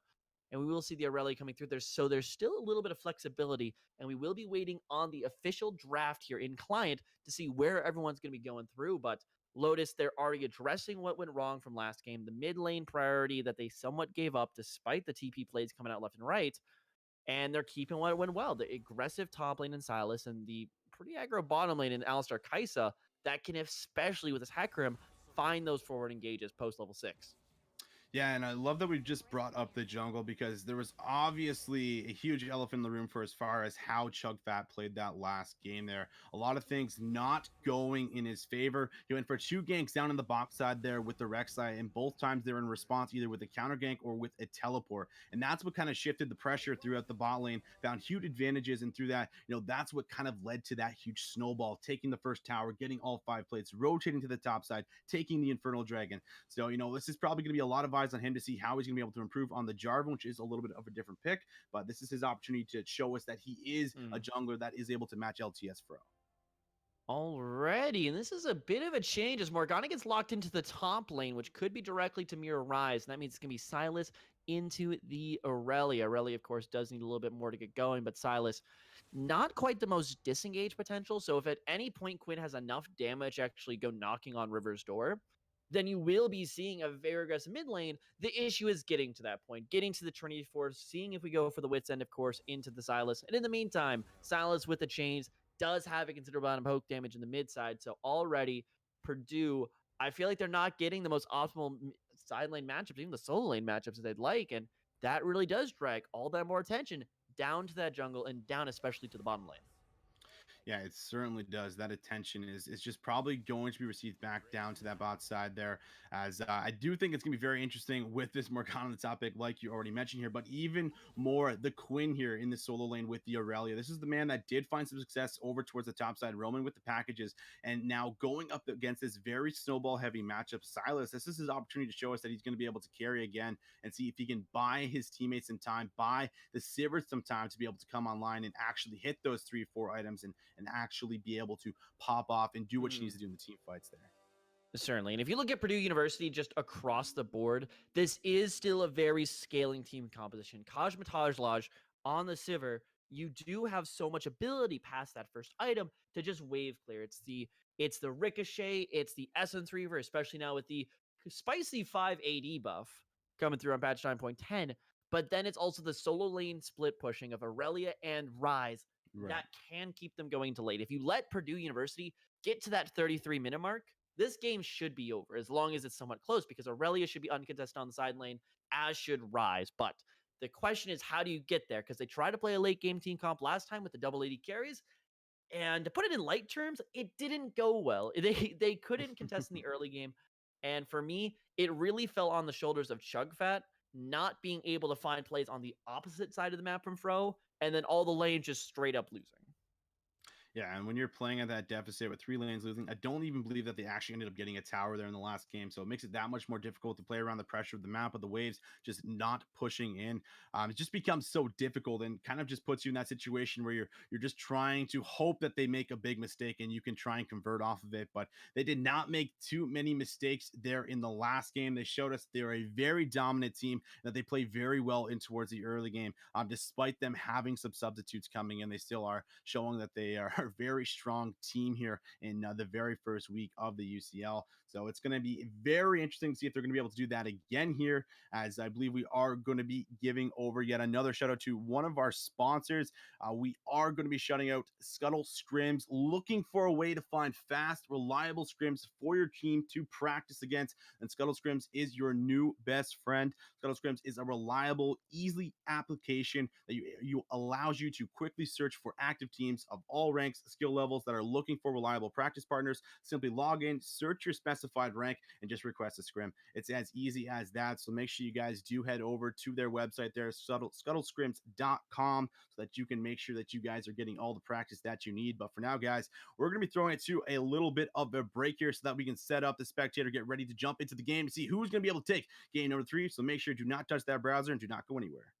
[SPEAKER 2] And we will see the Aurelia coming through there. So there's still a little bit of flexibility, and we will be waiting on the official draft here in client to see where everyone's going to be going through. But Lotus, they're already addressing what went wrong from last game, the mid lane priority that they somewhat gave up despite the TP plays coming out left and right. And they're keeping what went well, the aggressive top lane in Silas and the pretty aggro bottom lane in Alistar Kaisa that can, especially with his Hecarim, find those forward engages post level 6.
[SPEAKER 1] Yeah, and I love that we just brought up the jungle because there was obviously a huge elephant in the room for as far as how Chugfat played that last game there. A lot of things not going in his favor. He went for 2 ganks down in the bot side there with the Rek'Sai, and both times they were in response either with a counter gank or with a teleport. And that's what kind of shifted the pressure throughout the bot lane, found huge advantages, and through that, that's what kind of led to that huge snowball, taking the first tower, getting all 5 plates, rotating to the top side, taking the Infernal Dragon. So, this is probably going to be a lot of eyes on him to see how he's going to be able to improve on the Jarvan, which is a little bit of a different pick, but this is his opportunity to show us that he is a jungler that is able to match LTS Fro.
[SPEAKER 2] Already, and this is a bit of a change as Morgana gets locked into the top lane, which could be directly to Mirror Rise, and that means it's going to be Silas into the Aurelia. Aurelia, of course, does need a little bit more to get going, but Silas, not quite the most disengaged potential, so if at any point Quinn has enough damage to actually go knocking on River's door, then you will be seeing a very aggressive mid lane. The issue is getting to that point, getting to the Trinity Force, seeing if we go for the Wit's End, of course, into the Silas. And in the meantime, Silas with the chains does have a considerable amount of poke damage in the mid side. So already, Purdue, I feel like they're not getting the most optimal side lane matchups, even the solo lane matchups that they'd like. And that really does drag all that more attention down to that jungle and down especially to the bottom lane.
[SPEAKER 1] Yeah, it certainly does. That attention is just probably going to be received back down to that bot side there. As I do think it's going to be very interesting with this Morgana on the topic, like you already mentioned here, but even more the Quinn here in the solo lane with the Aurelia. This is the man that did find some success over towards the top side, roaming with the packages, and now going up against this very snowball heavy matchup. Silas, this is his opportunity to show us that he's going to be able to carry again and see if he can buy his teammates some time, buy the Sivers some time to be able to come online and actually hit those 3-4 items and actually be able to pop off and do what she needs to do in the team fights there.
[SPEAKER 2] Certainly. And if you look at Purdue University just across the board, this is still a very scaling team composition. Kajmataj Lodge on the Sivir, you do have so much ability past that first item to just wave clear. It's the Ricochet, it's the Essence Reaver, especially now with the spicy 5 AD buff coming through on patch 9.10. But then it's also the solo lane split pushing of Aurelia and Rise that can keep them going to late. If you let Purdue University get to that 33-minute mark, this game should be over as long as it's somewhat close because Aurelia should be uncontested on the side lane, as should Rise. But the question is, how do you get there? Because they tried to play a late game team comp last time with the double AD carries, and to put it in light terms, it didn't go well. They couldn't contest in the early game, and for me, it really fell on the shoulders of Chugfat not being able to find plays on the opposite side of the map from Fro, and then all the lanes just straight up losing.
[SPEAKER 1] Yeah, and when you're playing at that deficit with 3 lanes losing, I don't even believe that they actually ended up getting a tower there in the last game. So it makes it that much more difficult to play around the pressure of the map, of the waves just not pushing in. It just becomes so difficult and kind of just puts you in that situation where you're just trying to hope that they make a big mistake and you can try and convert off of it. But they did not make too many mistakes there in the last game. They showed us they're a very dominant team, that they play very well in towards the early game. Despite them having some substitutes coming in, they still are showing that they are a very strong team here in the very first week of the UCL. So it's going to be very interesting to see if they're going to be able to do that again here, as I believe we are going to be giving over yet another shout out to one of our sponsors. We are going to be shutting out Scuttle Scrims, looking for a way to find fast, reliable scrims for your team to practice against. And Scuttle Scrims is your new best friend. Scuttle Scrims is a reliable, easy application that you allows you to quickly search for active teams of all ranks, skill levels that are looking for reliable practice partners. Simply log in, search your specified rank, and just request a scrim. It's as easy as that. So make sure you guys do head over to their website there, scuttlescrims.com, so that you can make sure that you guys are getting all the practice that you need. But for now, guys, we're going to be throwing it to a little bit of a break here so that we can set up the spectator, get ready to jump into the game to see who's going to be able to take game number 3. So make sure do not touch that browser and do not go anywhere.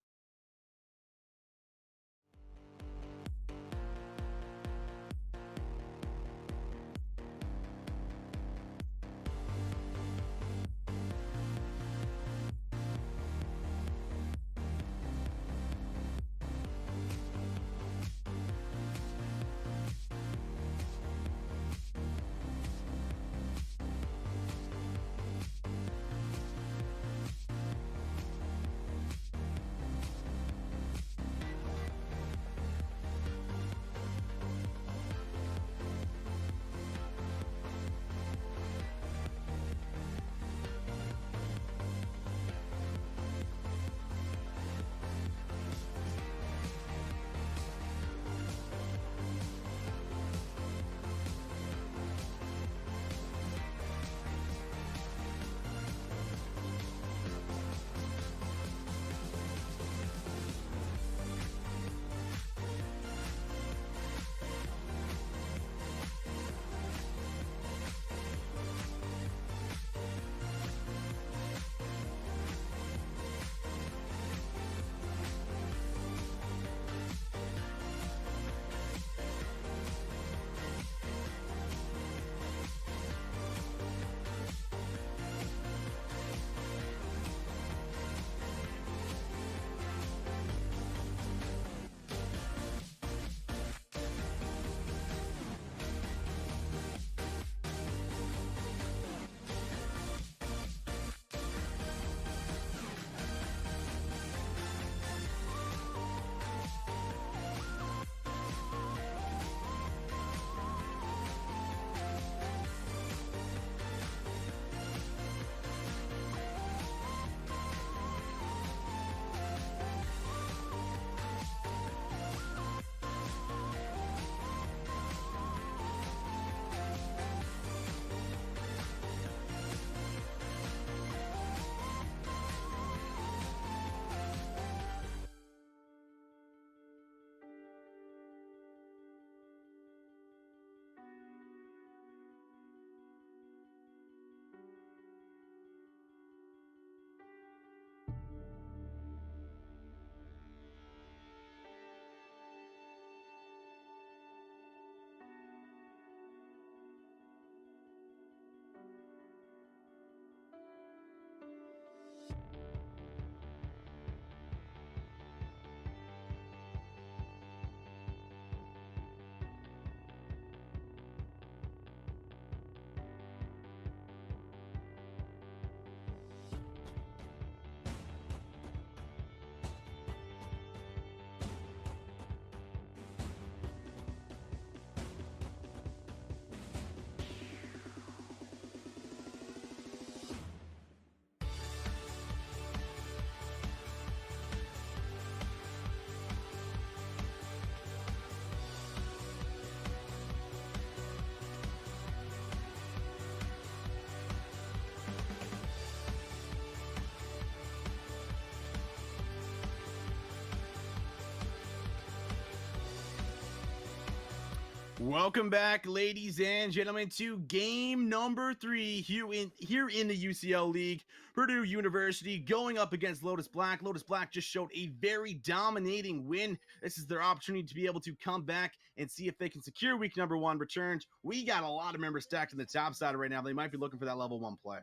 [SPEAKER 1] Welcome back, ladies and gentlemen, to game number 3 here in the UCL League. Purdue University going up against Lotus Black. Lotus Black just showed a very dominating win. This is their opportunity to be able to come back and see if they can secure week number 1 returns. We got a lot of members stacked in the top side right now. They might be looking for that level 1 play.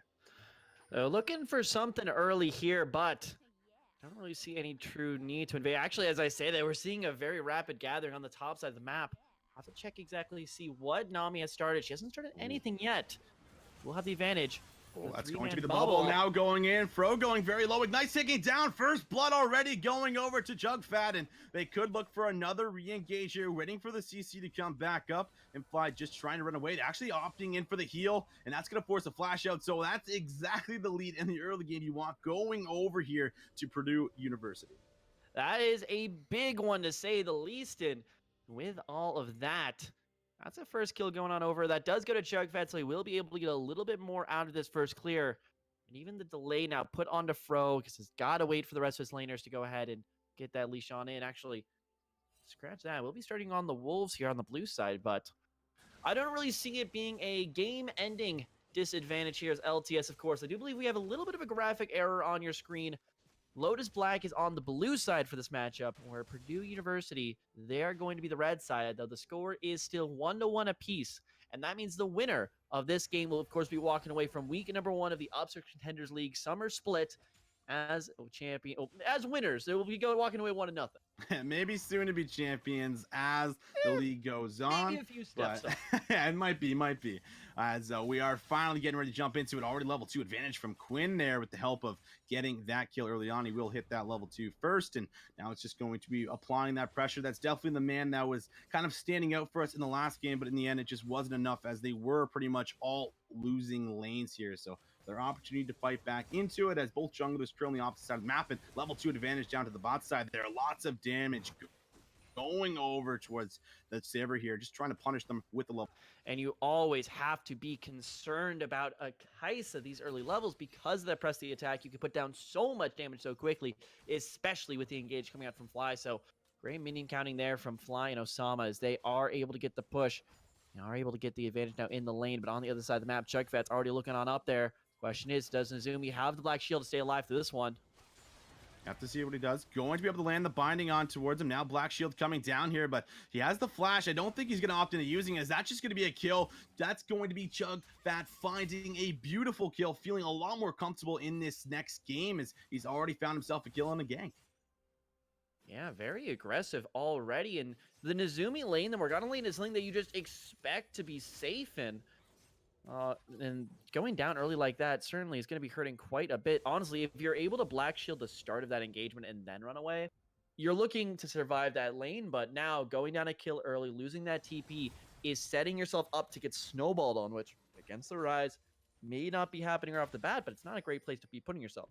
[SPEAKER 2] Looking for something early here, but I don't really see any true need to invade. Actually, as I say that, we're seeing a very rapid gathering on the top side of the map. I'll have to check exactly, see what Nami has started. She hasn't started anything yet. We'll have the advantage.
[SPEAKER 1] Oh, that's going to be the bubble now going in. Fro going very low. Ignite's taking down. First blood already going over to Jugfat, and they could look for another re-engage here, waiting for the CC to come back up. And Fly just trying to run away. They're actually opting in for the heal, and that's going to force a flash out. So that's exactly the lead in the early game you want going over here to Purdue University.
[SPEAKER 2] That is a big one to say the least, and with all of that, that's a first kill going on over. That does go to Jugfat, so he will be able to get a little bit more out of this first clear. And even the delay now put onto Fro, because he's got to wait for the rest of his laners to go ahead and get that leash on in. Actually, scratch that. We'll be starting on the Wolves here on the blue side, but I don't really see it being a game-ending disadvantage here as LTS, of course. I do believe we have a little bit of a graphic error on your screen. Lotus Black is on the blue side for this matchup, where Purdue University, they are going to be the red side, though the score is still 1-1 apiece. And that means the winner of this game will, of course, be walking away from week number 1 of the Upstart Contenders League Summer Split as as winners. They will be walking away 1-0.
[SPEAKER 1] Maybe soon to be champions as the league goes on.
[SPEAKER 2] Maybe a few steps up.
[SPEAKER 1] Yeah, it might be. As we are finally getting ready to jump into it. Already level 2 advantage from Quinn there with the help of getting that kill early on. He will hit that level 2 first, and now it's just going to be applying that pressure. That's definitely the man that was kind of standing out for us in the last game, but in the end, it just wasn't enough as they were pretty much all losing lanes here. So their opportunity to fight back into it as both junglers currently opposite side of the map, and level 2 advantage down to the bot side. There are lots of damage going over towards the Saber here, just trying to punish them with the level.
[SPEAKER 2] And you always have to be concerned about a Kai'Sa these early levels because of that press the attack. You can put down so much damage so quickly, especially with the engage coming out from Fly. So great minion counting there from Fly and Osama as they are able to get the push. They are able to get the advantage now in the lane, but on the other side of the map, Jugfat's already looking on up there. Question is, does Nezumi have the Black Shield to stay alive through this one?
[SPEAKER 1] Have to see what he does. Going to be able to land the binding on towards him. Now Black Shield coming down here, but he has the flash. I don't think he's going to opt into using it. Is that just going to be a kill? That's going to be Jugfat finding a beautiful kill, feeling a lot more comfortable in this next game as he's already found himself a kill and a gank.
[SPEAKER 2] Yeah, very aggressive already. And the Nezumi lane, the Morgana lane, is something that you just expect to be safe in. And going down early like that certainly is going to be hurting quite a bit. Honestly, if you're able to Black Shield the start of that engagement and then run away, you're looking to survive that lane. But now going down a kill early, losing that TP is setting yourself up to get snowballed on, which against the Rise may not be happening right off the bat, but it's not a great place to be putting yourself.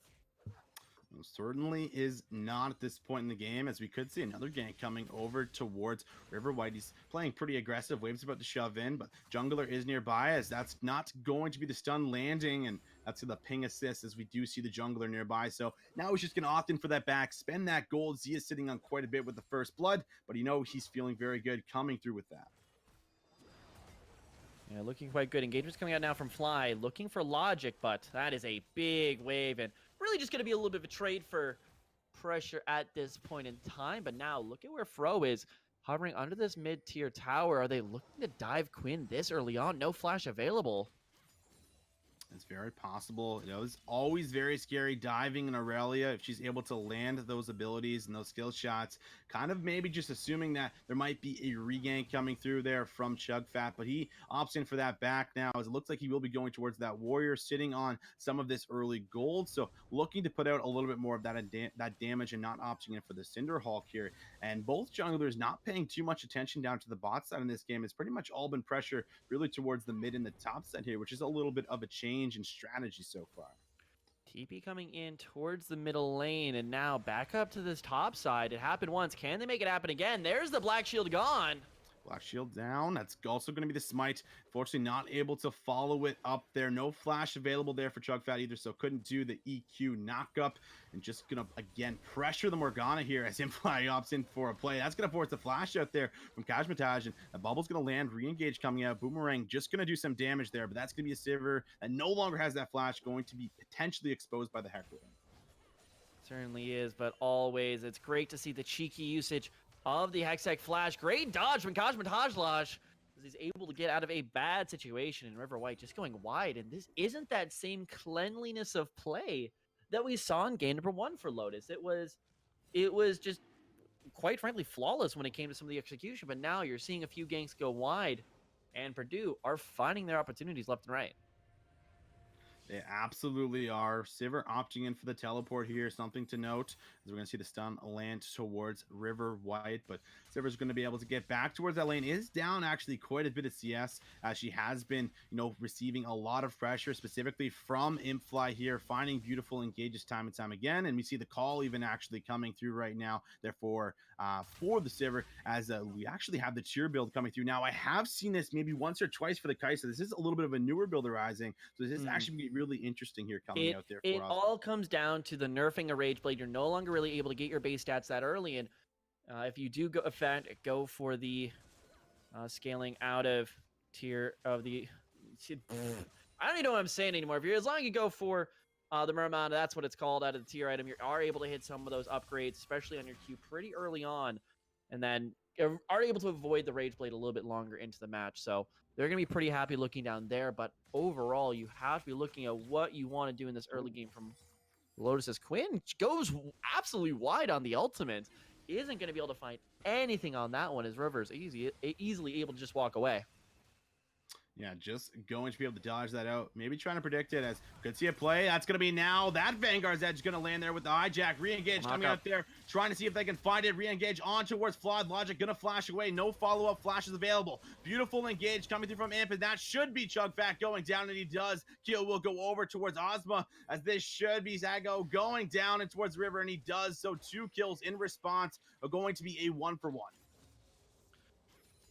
[SPEAKER 1] It certainly is not at this point in the game, as we could see another gank coming over towards River White. He's playing pretty aggressive. Wave's about to shove in, but Jungler is nearby as that's not going to be the stun landing, and that's the ping assist as we do see the Jungler nearby. So now he's just going to opt in for that back, spend that gold. Zia sitting on quite a bit with the first blood, but you know he's feeling very good coming through with that.
[SPEAKER 2] Yeah, looking quite good. Engagement's coming out now from Fly, looking for logic, but that is a big wave, and really just going to be a little bit of a trade for pressure at this point in time. But now look at where Fro is hovering under this mid-tier tower. Are they looking to dive Quinn this early on? No flash available.
[SPEAKER 1] It's very possible. You know, it's always very scary diving in Aurelia if she's able to land those abilities and those skill shots. Kind of maybe just assuming that there might be a regank coming through there from Jugfat, but he opts in for that back now as it looks like he will be going towards that warrior sitting on some of this early gold. So looking to put out a little bit more of that damage and not opting in for the Cinder Hulk here. And both junglers not paying too much attention down to the bot side in this game. It's pretty much all been pressure really towards the mid and the top side here, which is a little bit of a change in strategy so far.
[SPEAKER 2] TP coming in towards the middle lane, and now back up to this top side. It happened once. Can they make it happen again? There's the Black Shield gone.
[SPEAKER 1] Black Shield down. That's also going to be the smite. Fortunately, not able to follow it up there. No flash available there for Chugfat either, so couldn't do the EQ knockup. And just going to, again, pressure the Morgana here as Imply opts in for a play. That's going to force the flash out there from Kazmataj, and the bubble's going to land. Re-engage coming out. Boomerang just going to do some damage there, but that's going to be a Sivir that no longer has that flash, going to be potentially exposed by the Hecarim.
[SPEAKER 2] Certainly is, but always, it's great to see the cheeky usage of the Hextech Flash. Great dodge from Kazmataj, as he's able to get out of a bad situation, and River White just going wide, and this isn't that same cleanliness of play that we saw in game number 1 for Lotus. It was just, quite frankly, flawless when it came to some of the execution, but now you're seeing a few ganks go wide, and Purdue are finding their opportunities left and right.
[SPEAKER 1] They absolutely are. Sivir opting in for the teleport here. Something to note, as we're going to see the stun land towards River White, but Sivir's going to be able to get back towards that lane. Is down actually quite a bit of CS, as she has been, receiving a lot of pressure, specifically from Impfly here, finding beautiful engages time and time again. And we see the call even actually coming through right now, therefore, for the Sivir, as we actually have the tier build coming through. Now, I have seen this maybe once or twice for the Kai'Sa. This is a little bit of a newer build arising, so this is actually really interesting here coming out there for us.
[SPEAKER 2] It all comes down to the nerfing of Rage Blade. You're no longer really able to get your base stats that early, and if you do go for the scaling out of tier of the I don't even know what I'm saying anymore. As long as you go for the Merman, that's what it's called, out of the tier item, you are able to hit some of those upgrades, especially on your Q pretty early on, and then are able to avoid the Rage Blade a little bit longer into the match. So they're going to be pretty happy looking down there, but overall, you have to be looking at what you want to do in this early game from Lotus's Quinn. Goes absolutely wide on the ultimate. Isn't going to be able to find anything on that one, as Rivers easily able to just walk away.
[SPEAKER 1] Yeah, just going to be able to dodge that out. Maybe trying to predict it, as could see a play. That's going to be now. That Vanguard's Edge is going to land there with the hijack. Re-engage coming out there, trying to see if they can find it. Re-engage on towards Flawed Logic. Going to flash away. No follow-up flashes available. Beautiful engage coming through from Imp, and that should be Chugfat going down, and he does. Kill will go over towards Ozma, as this should be Zago going down and towards River, and he does. So 2 kills in response are going to be a 1-for-1.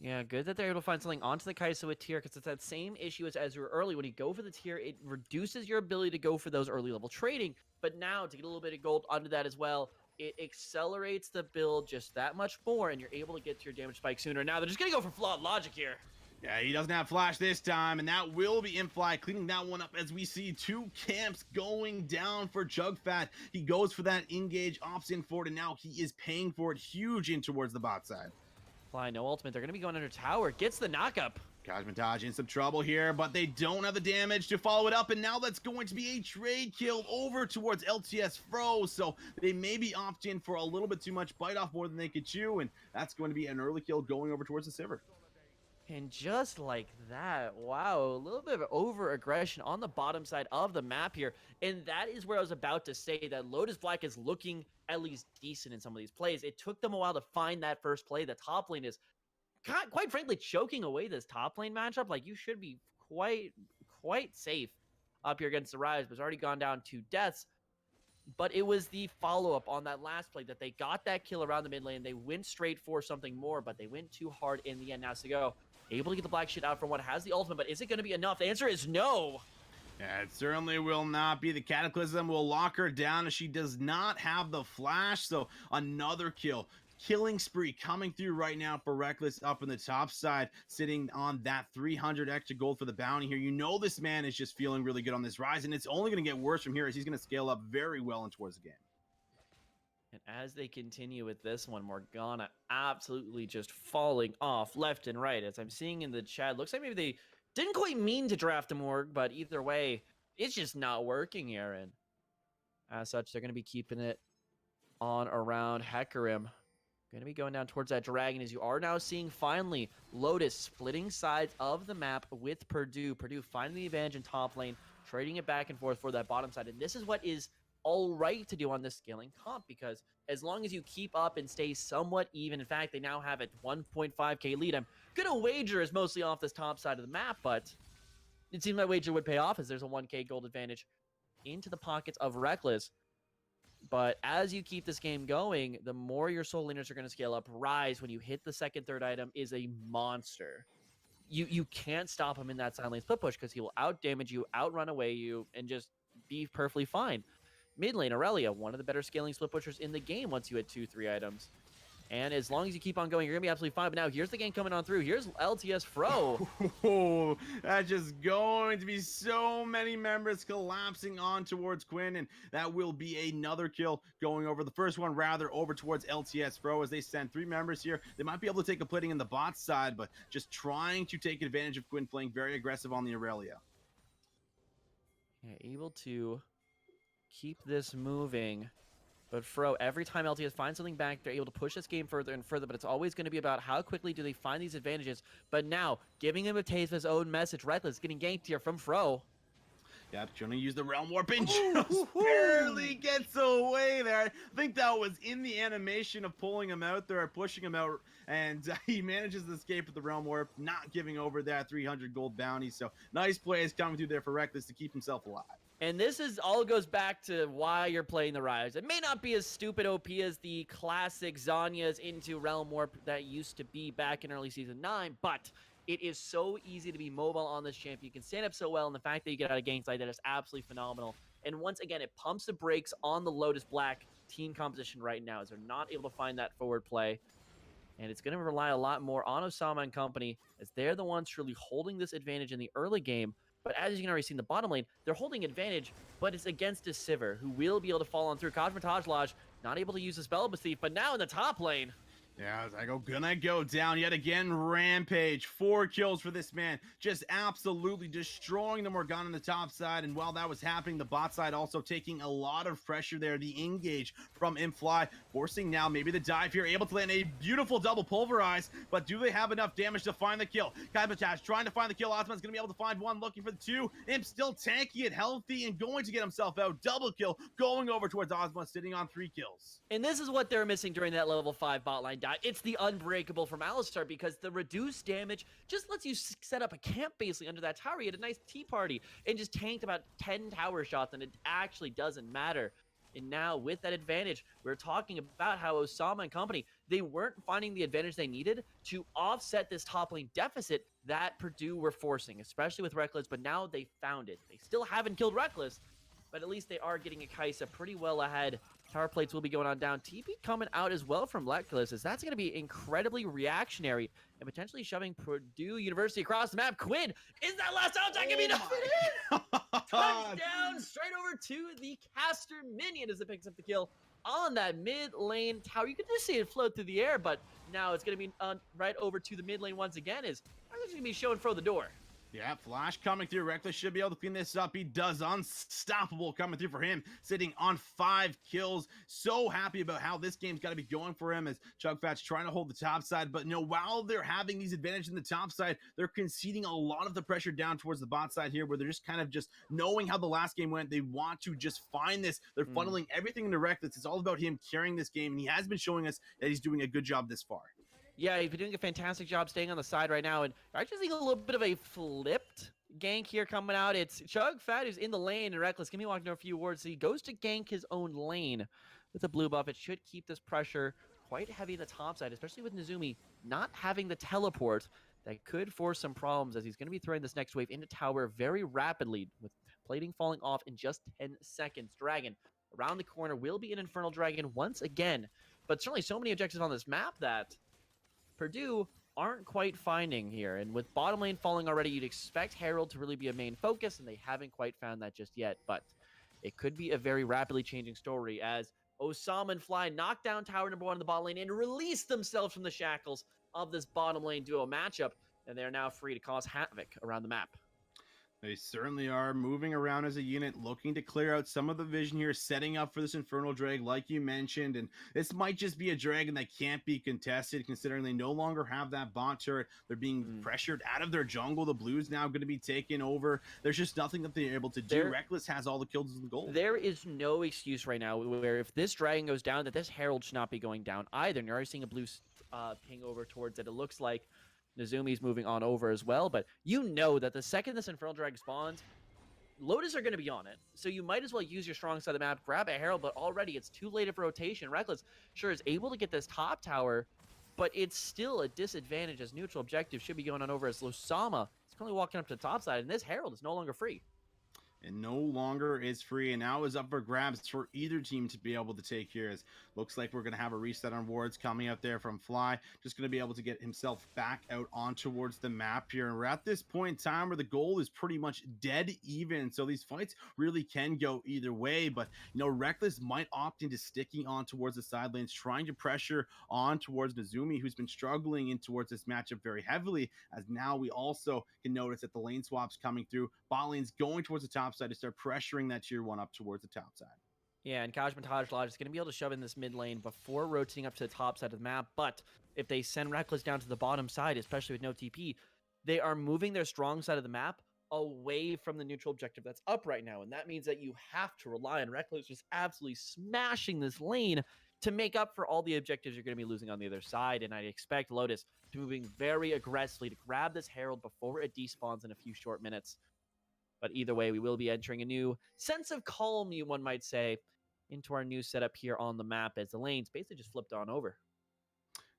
[SPEAKER 2] Yeah, good that they're able to find something onto the Kai'Sa with tier, because it's that same issue as you were early. When you go for the tier, it reduces your ability to go for those early level trading, but now to get a little bit of gold onto that as well, it accelerates the build just that much more, and you're able to get to your damage spike sooner. Now they're just going to go for Flawed Logic here.
[SPEAKER 1] Yeah, he doesn't have flash this time, and that will be Imply cleaning that one up, as we see 2 camps going down for Chugfat. He goes for that engage, opts in for it, and now he is paying for it huge in towards the bot side.
[SPEAKER 2] Fly, no ultimate. They're going to be going under tower. Gets the knockup.
[SPEAKER 1] Kazmataj in some trouble here, but they don't have the damage to follow it up, and now that's going to be a trade kill over towards LTS Fro, so they maybe opt in for a little bit too much bite off, more than they could chew, and that's going to be an early kill going over towards the Sivir.
[SPEAKER 2] And just like that, wow, a little bit of over-aggression on the bottom side of the map here. And that is where I was about to say that Lotus Black is looking at least decent in some of these plays. It took them a while to find that first play. The top lane is, quite frankly, choking away this top lane matchup. Like, you should be quite safe up here against the Rise, but it's already gone down 2 deaths. But it was the follow-up on that last play that they got that kill around the mid lane. They went straight for something more, but they went too hard in the end. Now Sigo able to get the black shit out from what has the ultimate, but is it going to be enough? The answer is no.
[SPEAKER 1] Yeah, it certainly will not be. The Cataclysm will lock her down, as she does not have the flash, so another kill. Killing spree coming through right now for Reckless up in the top side, sitting on that 300 extra gold for the bounty here. You know this man is just feeling really good on this Rise, and it's only going to get worse from here, as he's going to scale up very well in towards the game.
[SPEAKER 2] And as they continue with this one, Morgana absolutely just falling off left and right. As I'm seeing in the chat, looks like maybe they didn't quite mean to draft a Morg, but either way, it's just not working here. And as such, they're going to be keeping it on around Hecarim. Going to be going down towards that dragon, as you are now seeing finally Lotus splitting sides of the map with Purdue. Purdue finding the advantage in top lane, trading it back and forth for that bottom side. And this is what is all right to do on this scaling comp, because as long as you keep up and stay somewhat even, in fact, they now have a 1.5k lead. I'm gonna wager is mostly off this top side of the map, but it seems my wager would pay off, as there's a 1k gold advantage into the pockets of Reckless. But as you keep this game going, the more your soul leaders are going to scale up. Rise, when you hit the second, third item, is a monster. You can't stop him in that side lane split push because he will out damage you, outrun away you, and just be perfectly fine. Mid lane, Aurelia, one of the better scaling split pushers in the game once you hit 2-3 items. And as long as you keep on going, you're going to be absolutely fine. But now here's the game coming on through. Here's LTS Fro.
[SPEAKER 1] Oh, that's just going to be so many members collapsing on towards Quinn. And that will be another kill going over. The first one, rather, over towards LTS Fro as they send 3 members here. They might be able to take a plating in the bot side, but just trying to take advantage of Quinn playing very aggressive on the Aurelia.
[SPEAKER 2] Yeah, able to keep this moving. But Fro, every time LTS finds something back, they're able to push this game further and further, but it's always going to be about how quickly do they find these advantages. But now, giving him a taste of his own message, Reckless getting ganked here from Fro.
[SPEAKER 1] Yep, trying to use the Realm Warp and just barely gets away there. I think that was in the animation of pulling him out there, pushing him out, and he manages to escape with the Realm Warp, not giving over that 300 gold bounty. So nice plays coming through there for Reckless to keep himself alive.
[SPEAKER 2] And this is all goes back to why you're playing the Rise. It may not be as stupid OP as the classic Zanya's into Realm Warp that used to be back in early Season 9, but it is so easy to be mobile on this champ. You can stand up so well, and the fact that you get out of ganks like that is absolutely phenomenal. And once again, it pumps the brakes on the Lotus Black team composition right now as they're not able to find that forward play. And it's going to rely a lot more on Osama and company as they're the ones truly holding this advantage in the early game. But as you can already see in the bottom lane, they're holding advantage, but it's against a Sivir, who will be able to fall on through. Cosmetage Lodge, not able to use the spell Thief, but now in the top lane.
[SPEAKER 1] Yeah, as I gonna go down yet again. Rampage, 4 kills for this man, just absolutely destroying the Morgana on the top side. And while that was happening, the bot side also taking a lot of pressure there. The engage from Imfly, forcing now maybe the dive here, able to land a beautiful double pulverize, but do they have enough damage to find the kill? Kaibatas trying to find the kill. Osman's gonna be able to find one, looking for the 2. Imp still tanky and healthy and going to get himself out. Double kill going over towards Osman, sitting on 3 kills.
[SPEAKER 2] And this is what they're missing during that level 5 bot line dive. It's the unbreakable from Alistar, because the reduced damage just lets you set up a camp basically under that tower. You had a nice tea party and just tanked about 10 tower shots, and it actually doesn't matter. And now with that advantage, we're talking about how Osama and company, they weren't finding the advantage they needed to offset this top lane deficit that Purdue were forcing, especially with Reckless, but now they found it. They still haven't killed Reckless, but at least they are getting a Kai'Sa pretty well ahead. Tower plates will be going on down. TP coming out as well from Reckless, as that's going to be incredibly reactionary and potentially shoving Purdue University across the map. Quinn, is that last out? That can be enough. Touchdown straight over to the caster minion as it picks up the kill on that mid lane tower. You can just see it float through the air, but now it's going to be right over to the mid lane once again, as Reckless going to be showing Fro the door.
[SPEAKER 1] Yeah, Flash coming through. Reckless should be able to clean this up. He does. Unstoppable coming through for him, sitting on 5 kills. So happy about how this game's got to be going for him, as Chugfat's trying to hold the top side. But no, while they're having these advantages in the top side, they're conceding a lot of the pressure down towards the bot side here, where they're just kind of just knowing how the last game went. They want to just find this. They're funneling everything into Reckless. It's all about him carrying this game, and he has been showing us that he's doing a good job this far.
[SPEAKER 2] Yeah, he's been doing a fantastic job staying on the side right now, and you're actually seeing a little bit of a flipped gank here coming out. It's Chugfat who's in the lane, and Reckless can be walking a few wards, so he goes to gank his own lane with a blue buff. It should keep this pressure quite heavy in the top side, especially with Nezumi not having the teleport. That could force some problems, as he's going to be throwing this next wave into tower very rapidly, with plating falling off in just 10 seconds. Dragon around the corner will be an Infernal Dragon once again, but certainly so many objectives on this map that Purdue aren't quite finding here. And with bottom lane falling already, you'd expect Herald to really be a main focus, and they haven't quite found that just yet. But it could be a very rapidly changing story, as Osama and Fly knock down tower number 1 in the bottom lane and release themselves from the shackles of this bottom lane duo matchup, and they're now free to cause havoc around the map.
[SPEAKER 1] They certainly are moving around as a unit, looking to clear out some of the vision here, setting up for this Infernal Drag, like you mentioned. And this might just be a dragon that can't be contested, considering they no longer have that bot turret. They're being pressured out of their jungle. The blue's now going to be taken over. There's just nothing that they're able to do. Reckless has all the kills in the gold.
[SPEAKER 2] There is no excuse right now where if this dragon goes down, that this Herald should not be going down either. And you're already seeing a blue ping over towards it. It looks like Nezumi's moving on over as well, but you know that the second this Infernal Drag spawns, Lotus are going to be on it, so you might as well use your strong side of the map, grab a Herald, but already it's too late of rotation. Reckless, sure, is able to get this top tower, but it's still a disadvantage as neutral objective should be going on over as Losama is currently walking up to the top side, and this Herald is no longer free.
[SPEAKER 1] And no longer is free, and now is up for grabs for either team to be able to take here. As looks like we're going to have a reset on wards coming out there from Fly, just going to be able to get himself back out on towards the map here. And we're at this point in time where the goal is pretty much dead even, so these fights really can go either way. But you know, Reckless might opt into sticking on towards the side lanes, trying to pressure on towards Nezumi, who's been struggling in towards this matchup very heavily. As now we also can notice that the lane swaps coming through, bot lane's going towards the top side to start pressuring that tier 1 up towards the top side.
[SPEAKER 2] Yeah, and Kajmataj Lodge is going to be able to shove in this mid lane before rotating up to the top side of the map, but if they send Reckless down to the bottom side, especially with no TP, they are moving their strong side of the map away from the neutral objective that's up right now, and that means that you have to rely on Reckless just absolutely smashing this lane to make up for all the objectives you're going to be losing on the other side, and I expect Lotus to be moving very aggressively to grab this Herald before it despawns in a few short minutes. But either way, we will be entering a new sense of calm, one might say, into our new setup here on the map as the lanes basically just flipped on over.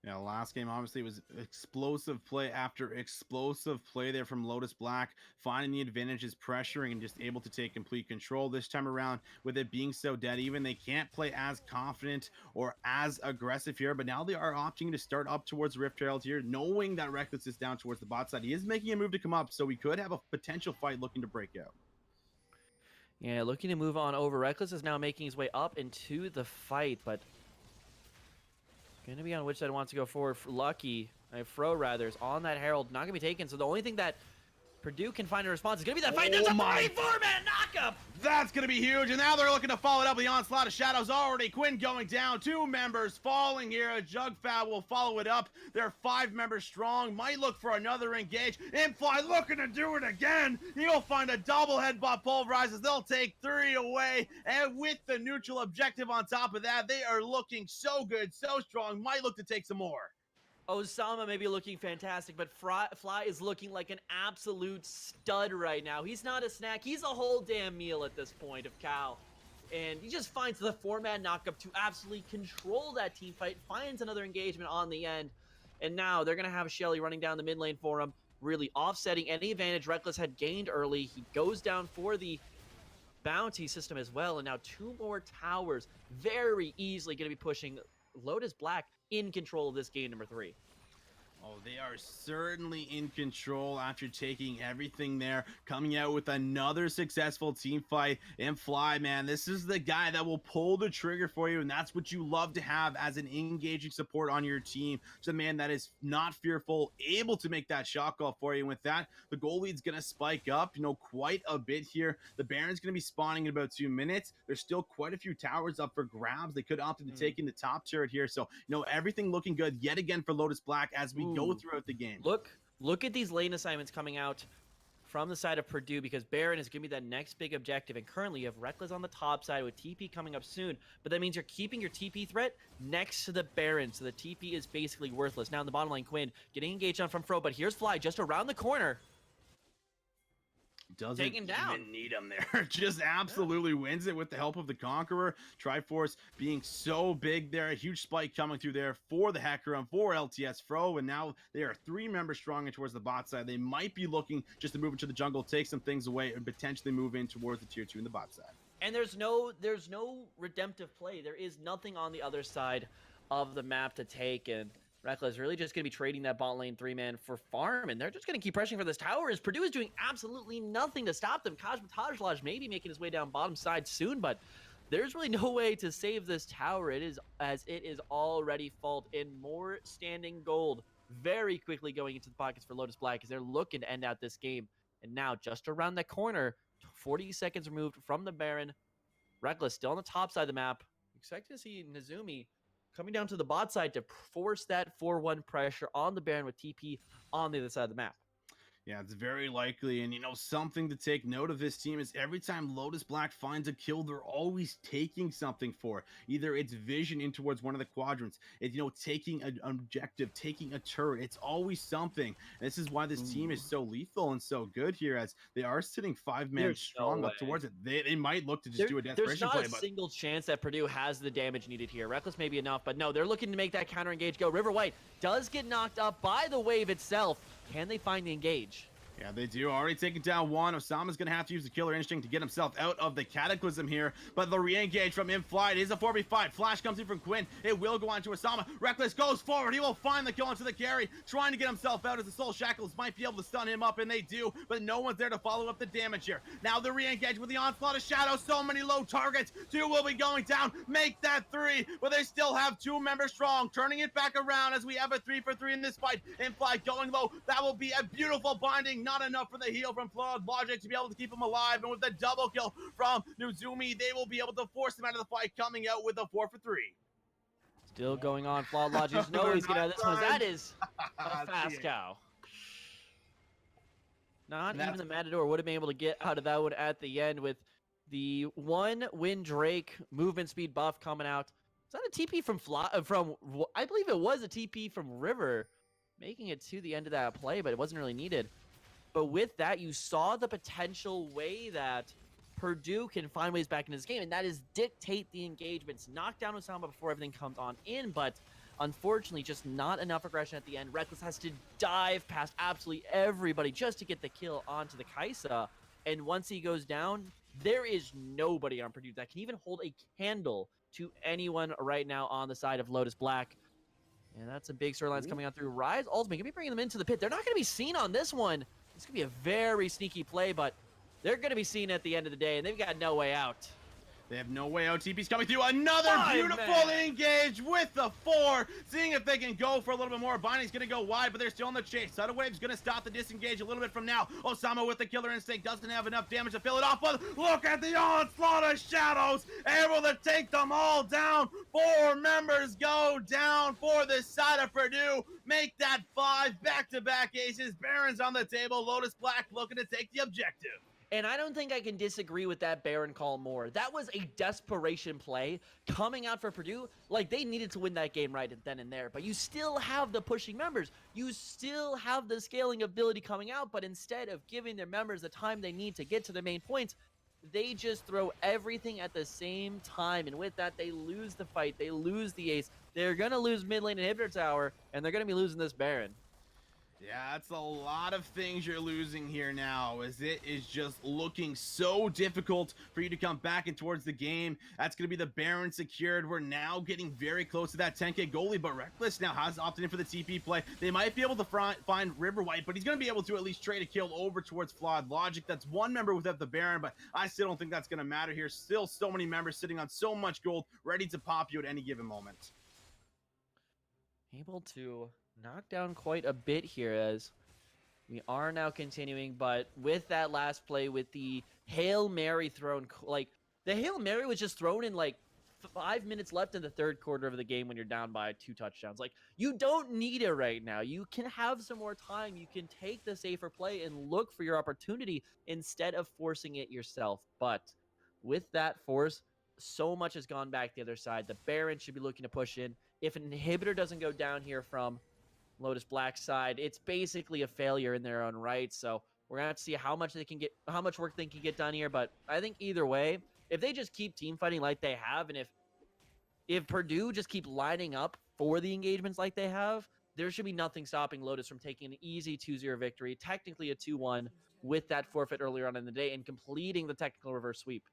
[SPEAKER 1] Yeah, last game obviously was explosive play after explosive play there from Lotus Black, finding the advantages, pressuring, and just able to take complete control. This time around, with it being so dead even, they can't play as confident or as aggressive here, but now they are opting to start up towards Rift Herald here, knowing that Reckless is down towards the bot side. He is making a move to come up, so we could have a potential fight looking to break out.
[SPEAKER 2] Yeah, looking to move on over. Reckless is now making his way up into the fight, but going to be on which side wants to go forward. Lucky, Fro rather, is on that Herald, not going to be taken. So the only thing that Purdue can find a response is going to be that fight. That's a 3-4-man knockup.
[SPEAKER 1] That's going to be huge. And now they're looking to follow it up with the onslaught of shadows already. Quinn going down. 2 members falling here. A Jugfab will follow it up. They're 5 members strong. Might look for another engage. Infly looking to do it again. He'll find a double headbutt pulverizes. They'll take 3 away. And with the neutral objective on top of that, they are looking so good, so strong. Might look to take some more.
[SPEAKER 2] Osama may be looking fantastic, but Fly is looking like an absolute stud right now. He's not a snack. He's a whole damn meal at this point of cow. And he just finds the 4-man knockup to absolutely control that team fight, finds another engagement on the end. And now they're going to have Shelly running down the mid lane for him, really offsetting any advantage Reckless had gained early. He goes down for the bounty system as well. And now 2 more towers very easily going to be pushing Lotus Black in control of this game number 3.
[SPEAKER 1] Oh, they are certainly in control after taking everything there, coming out with another successful team fight. And Fly, man, this is the guy that will pull the trigger for you, and that's what you love to have as an engaging support on your team. Just a man that is not fearful, able to make that shot call for you. And with that, the goal lead's going to spike up, quite a bit here. The Baron's going to be spawning in about 2 minutes. There's still quite a few towers up for grabs. They could opt into taking the top turret here. So, everything looking good yet again for Lotus Black as we go throughout the game.
[SPEAKER 2] Look at these lane assignments coming out from the side of Purdue, because Baron is going to be that next big objective, and currently you have Reckless on the top side with TP coming up soon, but that means you're keeping your TP threat next to the Baron, so the TP is basically worthless. Now in the bottom lane, Quinn getting engaged on from Fro, but here's Fly just around the corner.
[SPEAKER 1] Doesn't even need him there. Just absolutely wins it with the help of the Conqueror. Triforce being so big there. A huge spike coming through there for the Hecarim, for LTS Fro, and now they are 3 members strong in towards the bot side. They might be looking just to move into the jungle, take some things away, and potentially move in towards the tier 2 in the bot side.
[SPEAKER 2] And there's no redemptive play. There is nothing on the other side of the map to take, and Reckless really just going to be trading that bot lane 3-man for farm, and they're just going to keep pressuring for this tower as Purdue is doing absolutely nothing to stop them. Kajmataj Lodge may be making his way down bottom side soon, but there's really no way to save this tower. It is already fault in more standing gold very quickly going into the pockets for Lotus Black as they're looking to end out this game. And now just around the corner, 40 seconds removed from the Baron, Reckless still on the top side of the map. Expecting to see Nezumi coming down to the bot side to force that 4-1 pressure on the Baron with TP on the other side of the map.
[SPEAKER 1] Yeah, it's very likely. And, something to take note of this team is every time Lotus Black finds a kill, they're always taking something for it. Either it's vision in towards one of the quadrants, it's, taking an objective, taking a turret. It's always something. And this is why this team is so lethal and so good here, as they are sitting 5-man strong up towards it. They might look to just do a desperation play.
[SPEAKER 2] There's not a single chance that Purdue has the damage needed here. Reckless may be enough, but no, they're looking to make that counter engage go. River White does get knocked up by the wave itself. Can they find the engage?
[SPEAKER 1] Yeah, they do. Already taken down one. Osama's going to have to use the killer instinct to get himself out of the cataclysm here. But the re-engage from in-flight is a 4v5. Flash comes in from Quinn. It will go on to Osama. Reckless goes forward. He will find the kill onto the carry. Trying to get himself out as the Soul Shackles might be able to stun him up, and they do. But no one's there to follow up the damage here. Now the re-engage with the onslaught of Shadow. So many low targets. 2 will be going down. Make that 3. But they still have 2 members strong. Turning it back around as we have a 3-for-3 in this fight. In-flight going low. That will be a beautiful binding. Not enough for the heal from Flawed Logic to be able to keep him alive, and with the double kill from Nuzumi, they will be able to force him out of the fight, coming out with a 4-for-3.
[SPEAKER 2] Still going on. Flawed Logic. No, he's gonna. This one. That is a fast cow. Not even the Matador would have been able to get out of that one at the end with the 1 Wind Drake movement speed buff coming out. Is that a TP from I believe it was a TP from River, making it to the end of that play, but it wasn't really needed. But with that, you saw the potential way that Purdue can find ways back into this game, and that is dictate the engagements. Knock down Osama before everything comes on in, but unfortunately, just not enough aggression at the end. Reckless has to dive past absolutely everybody just to get the kill onto the Kaisa, and once he goes down, there is nobody on Purdue that can even hold a candle to anyone right now on the side of Lotus Black. And that's a big storyline coming out through Rise Ultimate. Gonna be bringing them into the pit. They're not going to be seen on this one. It's going to be a very sneaky play, but they're going to be seen at the end of the day, and they've got no way out.
[SPEAKER 1] They have no way out. TP's coming through. Another beautiful engage with the 4. Seeing if they can go for a little bit more. Binding's going to go wide, but they're still in the chase. Tidal Wave's going to stop the disengage a little bit from now. Osama with the killer instinct doesn't have enough damage to fill it off. But look at the onslaught of Shadows. Able to take them all down. 4 members go down for this side of Purdue. Make that 5 back-to-back aces. Baron's on the table. Lotus Black looking to take the objective.
[SPEAKER 2] And I don't think I can disagree with that Baron call more. That was a desperation play coming out for Purdue. Like, they needed to win that game right then and there. But you still have the pushing members. You still have the scaling ability coming out. But instead of giving their members the time they need to get to their main points, they just throw everything at the same time. And with that, they lose the fight. They lose the ace. They're going to lose mid lane inhibitor tower. And they're going to be losing this Baron.
[SPEAKER 1] Yeah, that's a lot of things you're losing here now, as it is just looking so difficult for you to come back and towards the game. That's going to be the Baron secured. We're now getting very close to that 10k goalie, but Reckless now has opted in for the TP play. They might be able to find River White, but he's going to be able to at least trade a kill over towards Flawed Logic. That's 1 member without the Baron, but I still don't think that's going to matter here. Still so many members sitting on so much gold, ready to pop you at any given moment.
[SPEAKER 2] Able to knock down quite a bit here as we are now continuing, but with that last play with the Hail Mary thrown, like the Hail Mary was just thrown in like 5 minutes left in the 3rd quarter of the game when you're down by 2 touchdowns. Like, you don't need it right now. You can have some more time. You can take the safer play and look for your opportunity instead of forcing it yourself. But with that force, so much has gone back the other side. The Baron should be looking to push in. If an inhibitor doesn't go down here from Lotus Black side, it's basically a failure in their own right. So we're gonna have to see how much work they can get done here. But I think either way, if they just keep team fighting like they have, and if Purdue just keep lining up for the engagements like they have, there should be nothing stopping Lotus from taking an easy 2-0 victory, technically a 2-1 with that forfeit earlier on in the day, and completing the technical reverse sweep.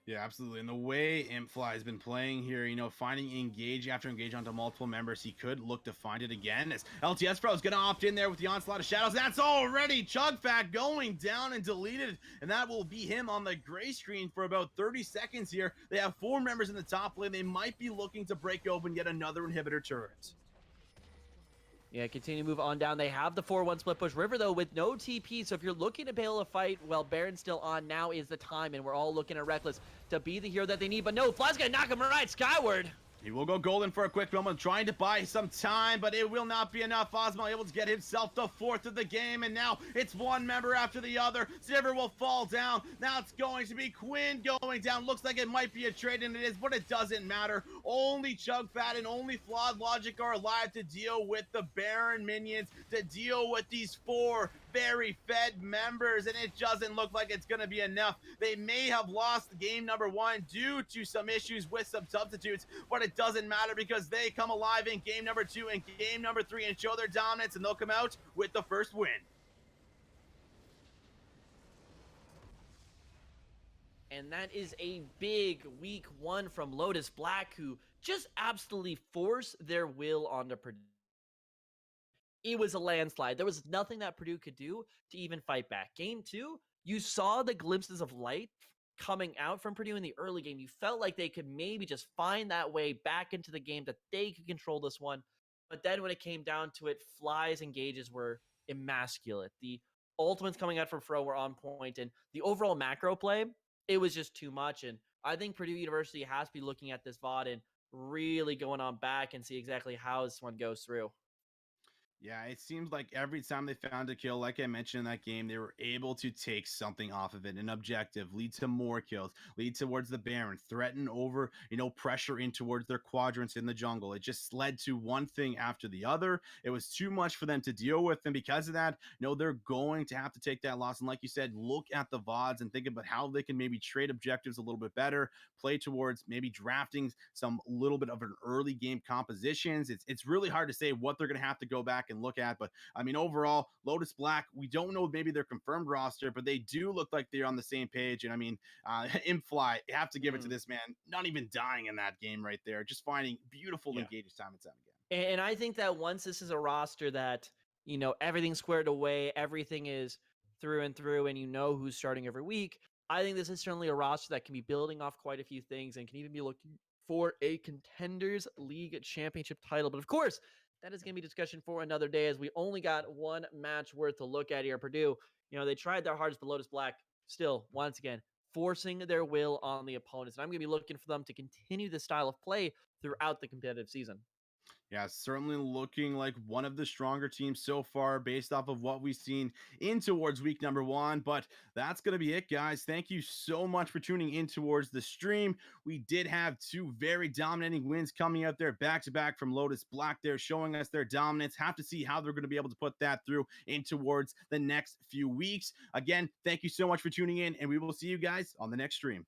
[SPEAKER 1] Yeah, absolutely. And the way Impfly has been playing here, finding engage after engage onto multiple members, he could look to find it again. As LTS Pro is going to opt in there with the onslaught of Shadows. That's already Chugfat going down and deleted. And that will be him on the gray screen for about 30 seconds here. They have 4 members in the top lane. They might be looking to break open yet another inhibitor turret.
[SPEAKER 2] Yeah, continue to move on down. They have the 4-1 split push. River, though, with no TP. So if you're looking to bail a fight while Baron's still on, now is the time. And we're all looking at Reckless to be the hero that they need. But no, Fly's going to knock him right skyward.
[SPEAKER 1] He will go golden for a quick moment, trying to buy some time, but it will not be enough. Ozma able to get himself the 4th of the game, and now it's one member after the other. Zivver will fall down. Now it's going to be Quinn going down. Looks like it might be a trade, and it is, but it doesn't matter. Only Chugfat and only Flawed Logic are alive to deal with the Baron minions, to deal with these 4 very fed members, and it doesn't look like it's going to be enough. They may have lost game number 1 due to some issues with some substitutes, but it doesn't matter because they come alive in game number 2 and game number 3 and show their dominance, and they'll come out with the first win.
[SPEAKER 2] And that is a big week 1 from Lotus Black, who just absolutely forced their will onto Purdue. It was a landslide. There was nothing that Purdue could do to even fight back. Game 2, you saw the glimpses of light coming out from Purdue in the early game. You felt like they could maybe just find that way back into the game, that they could control this one. But then when it came down to it, Fly's engages were immaculate. The ultimates coming out from Fro were on point, and the overall macro play, it was just too much. And I think Purdue University has to be looking at this VOD and really going on back and see exactly how this one goes through.
[SPEAKER 1] Yeah, it seems like every time they found a kill, like I mentioned in that game, they were able to take something off of it, an objective, lead to more kills, lead towards the Baron, threaten over, pressure in towards their quadrants in the jungle. It just led to one thing after the other. It was too much for them to deal with, and because of that, they're going to have to take that loss. And like you said, look at the VODs and think about how they can maybe trade objectives a little bit better, play towards maybe drafting some little bit of an early game compositions. It's really hard to say what they're going to have to go back and look at, but I mean, overall, Lotus Black, we don't know maybe their confirmed roster, but they do look like they're on the same page. And I mean, Imfly, you have to give it to this man, not even dying in that game right there, just finding beautiful engages time and time again.
[SPEAKER 2] And I think that once this is a roster that, everything's squared away, everything is through and through, and who's starting every week, I think this is certainly a roster that can be building off quite a few things and can even be looking for a Contenders League championship title. But of course, that is going to be discussion for another day, as we only got one match worth to look at here. Purdue, they tried their hardest, but Lotus Black still, once again, forcing their will on the opponents. And I'm going to be looking for them to continue this style of play throughout the competitive season.
[SPEAKER 1] Yeah, certainly looking like one of the stronger teams so far based off of what we've seen in towards week number 1. But that's going to be it, guys. Thank you so much for tuning in towards the stream. We did have 2 very dominating wins coming out there back to back from Lotus Black there, showing us their dominance. Have to see how they're going to be able to put that through in towards the next few weeks. Again, thank you so much for tuning in, and we will see you guys on the next stream.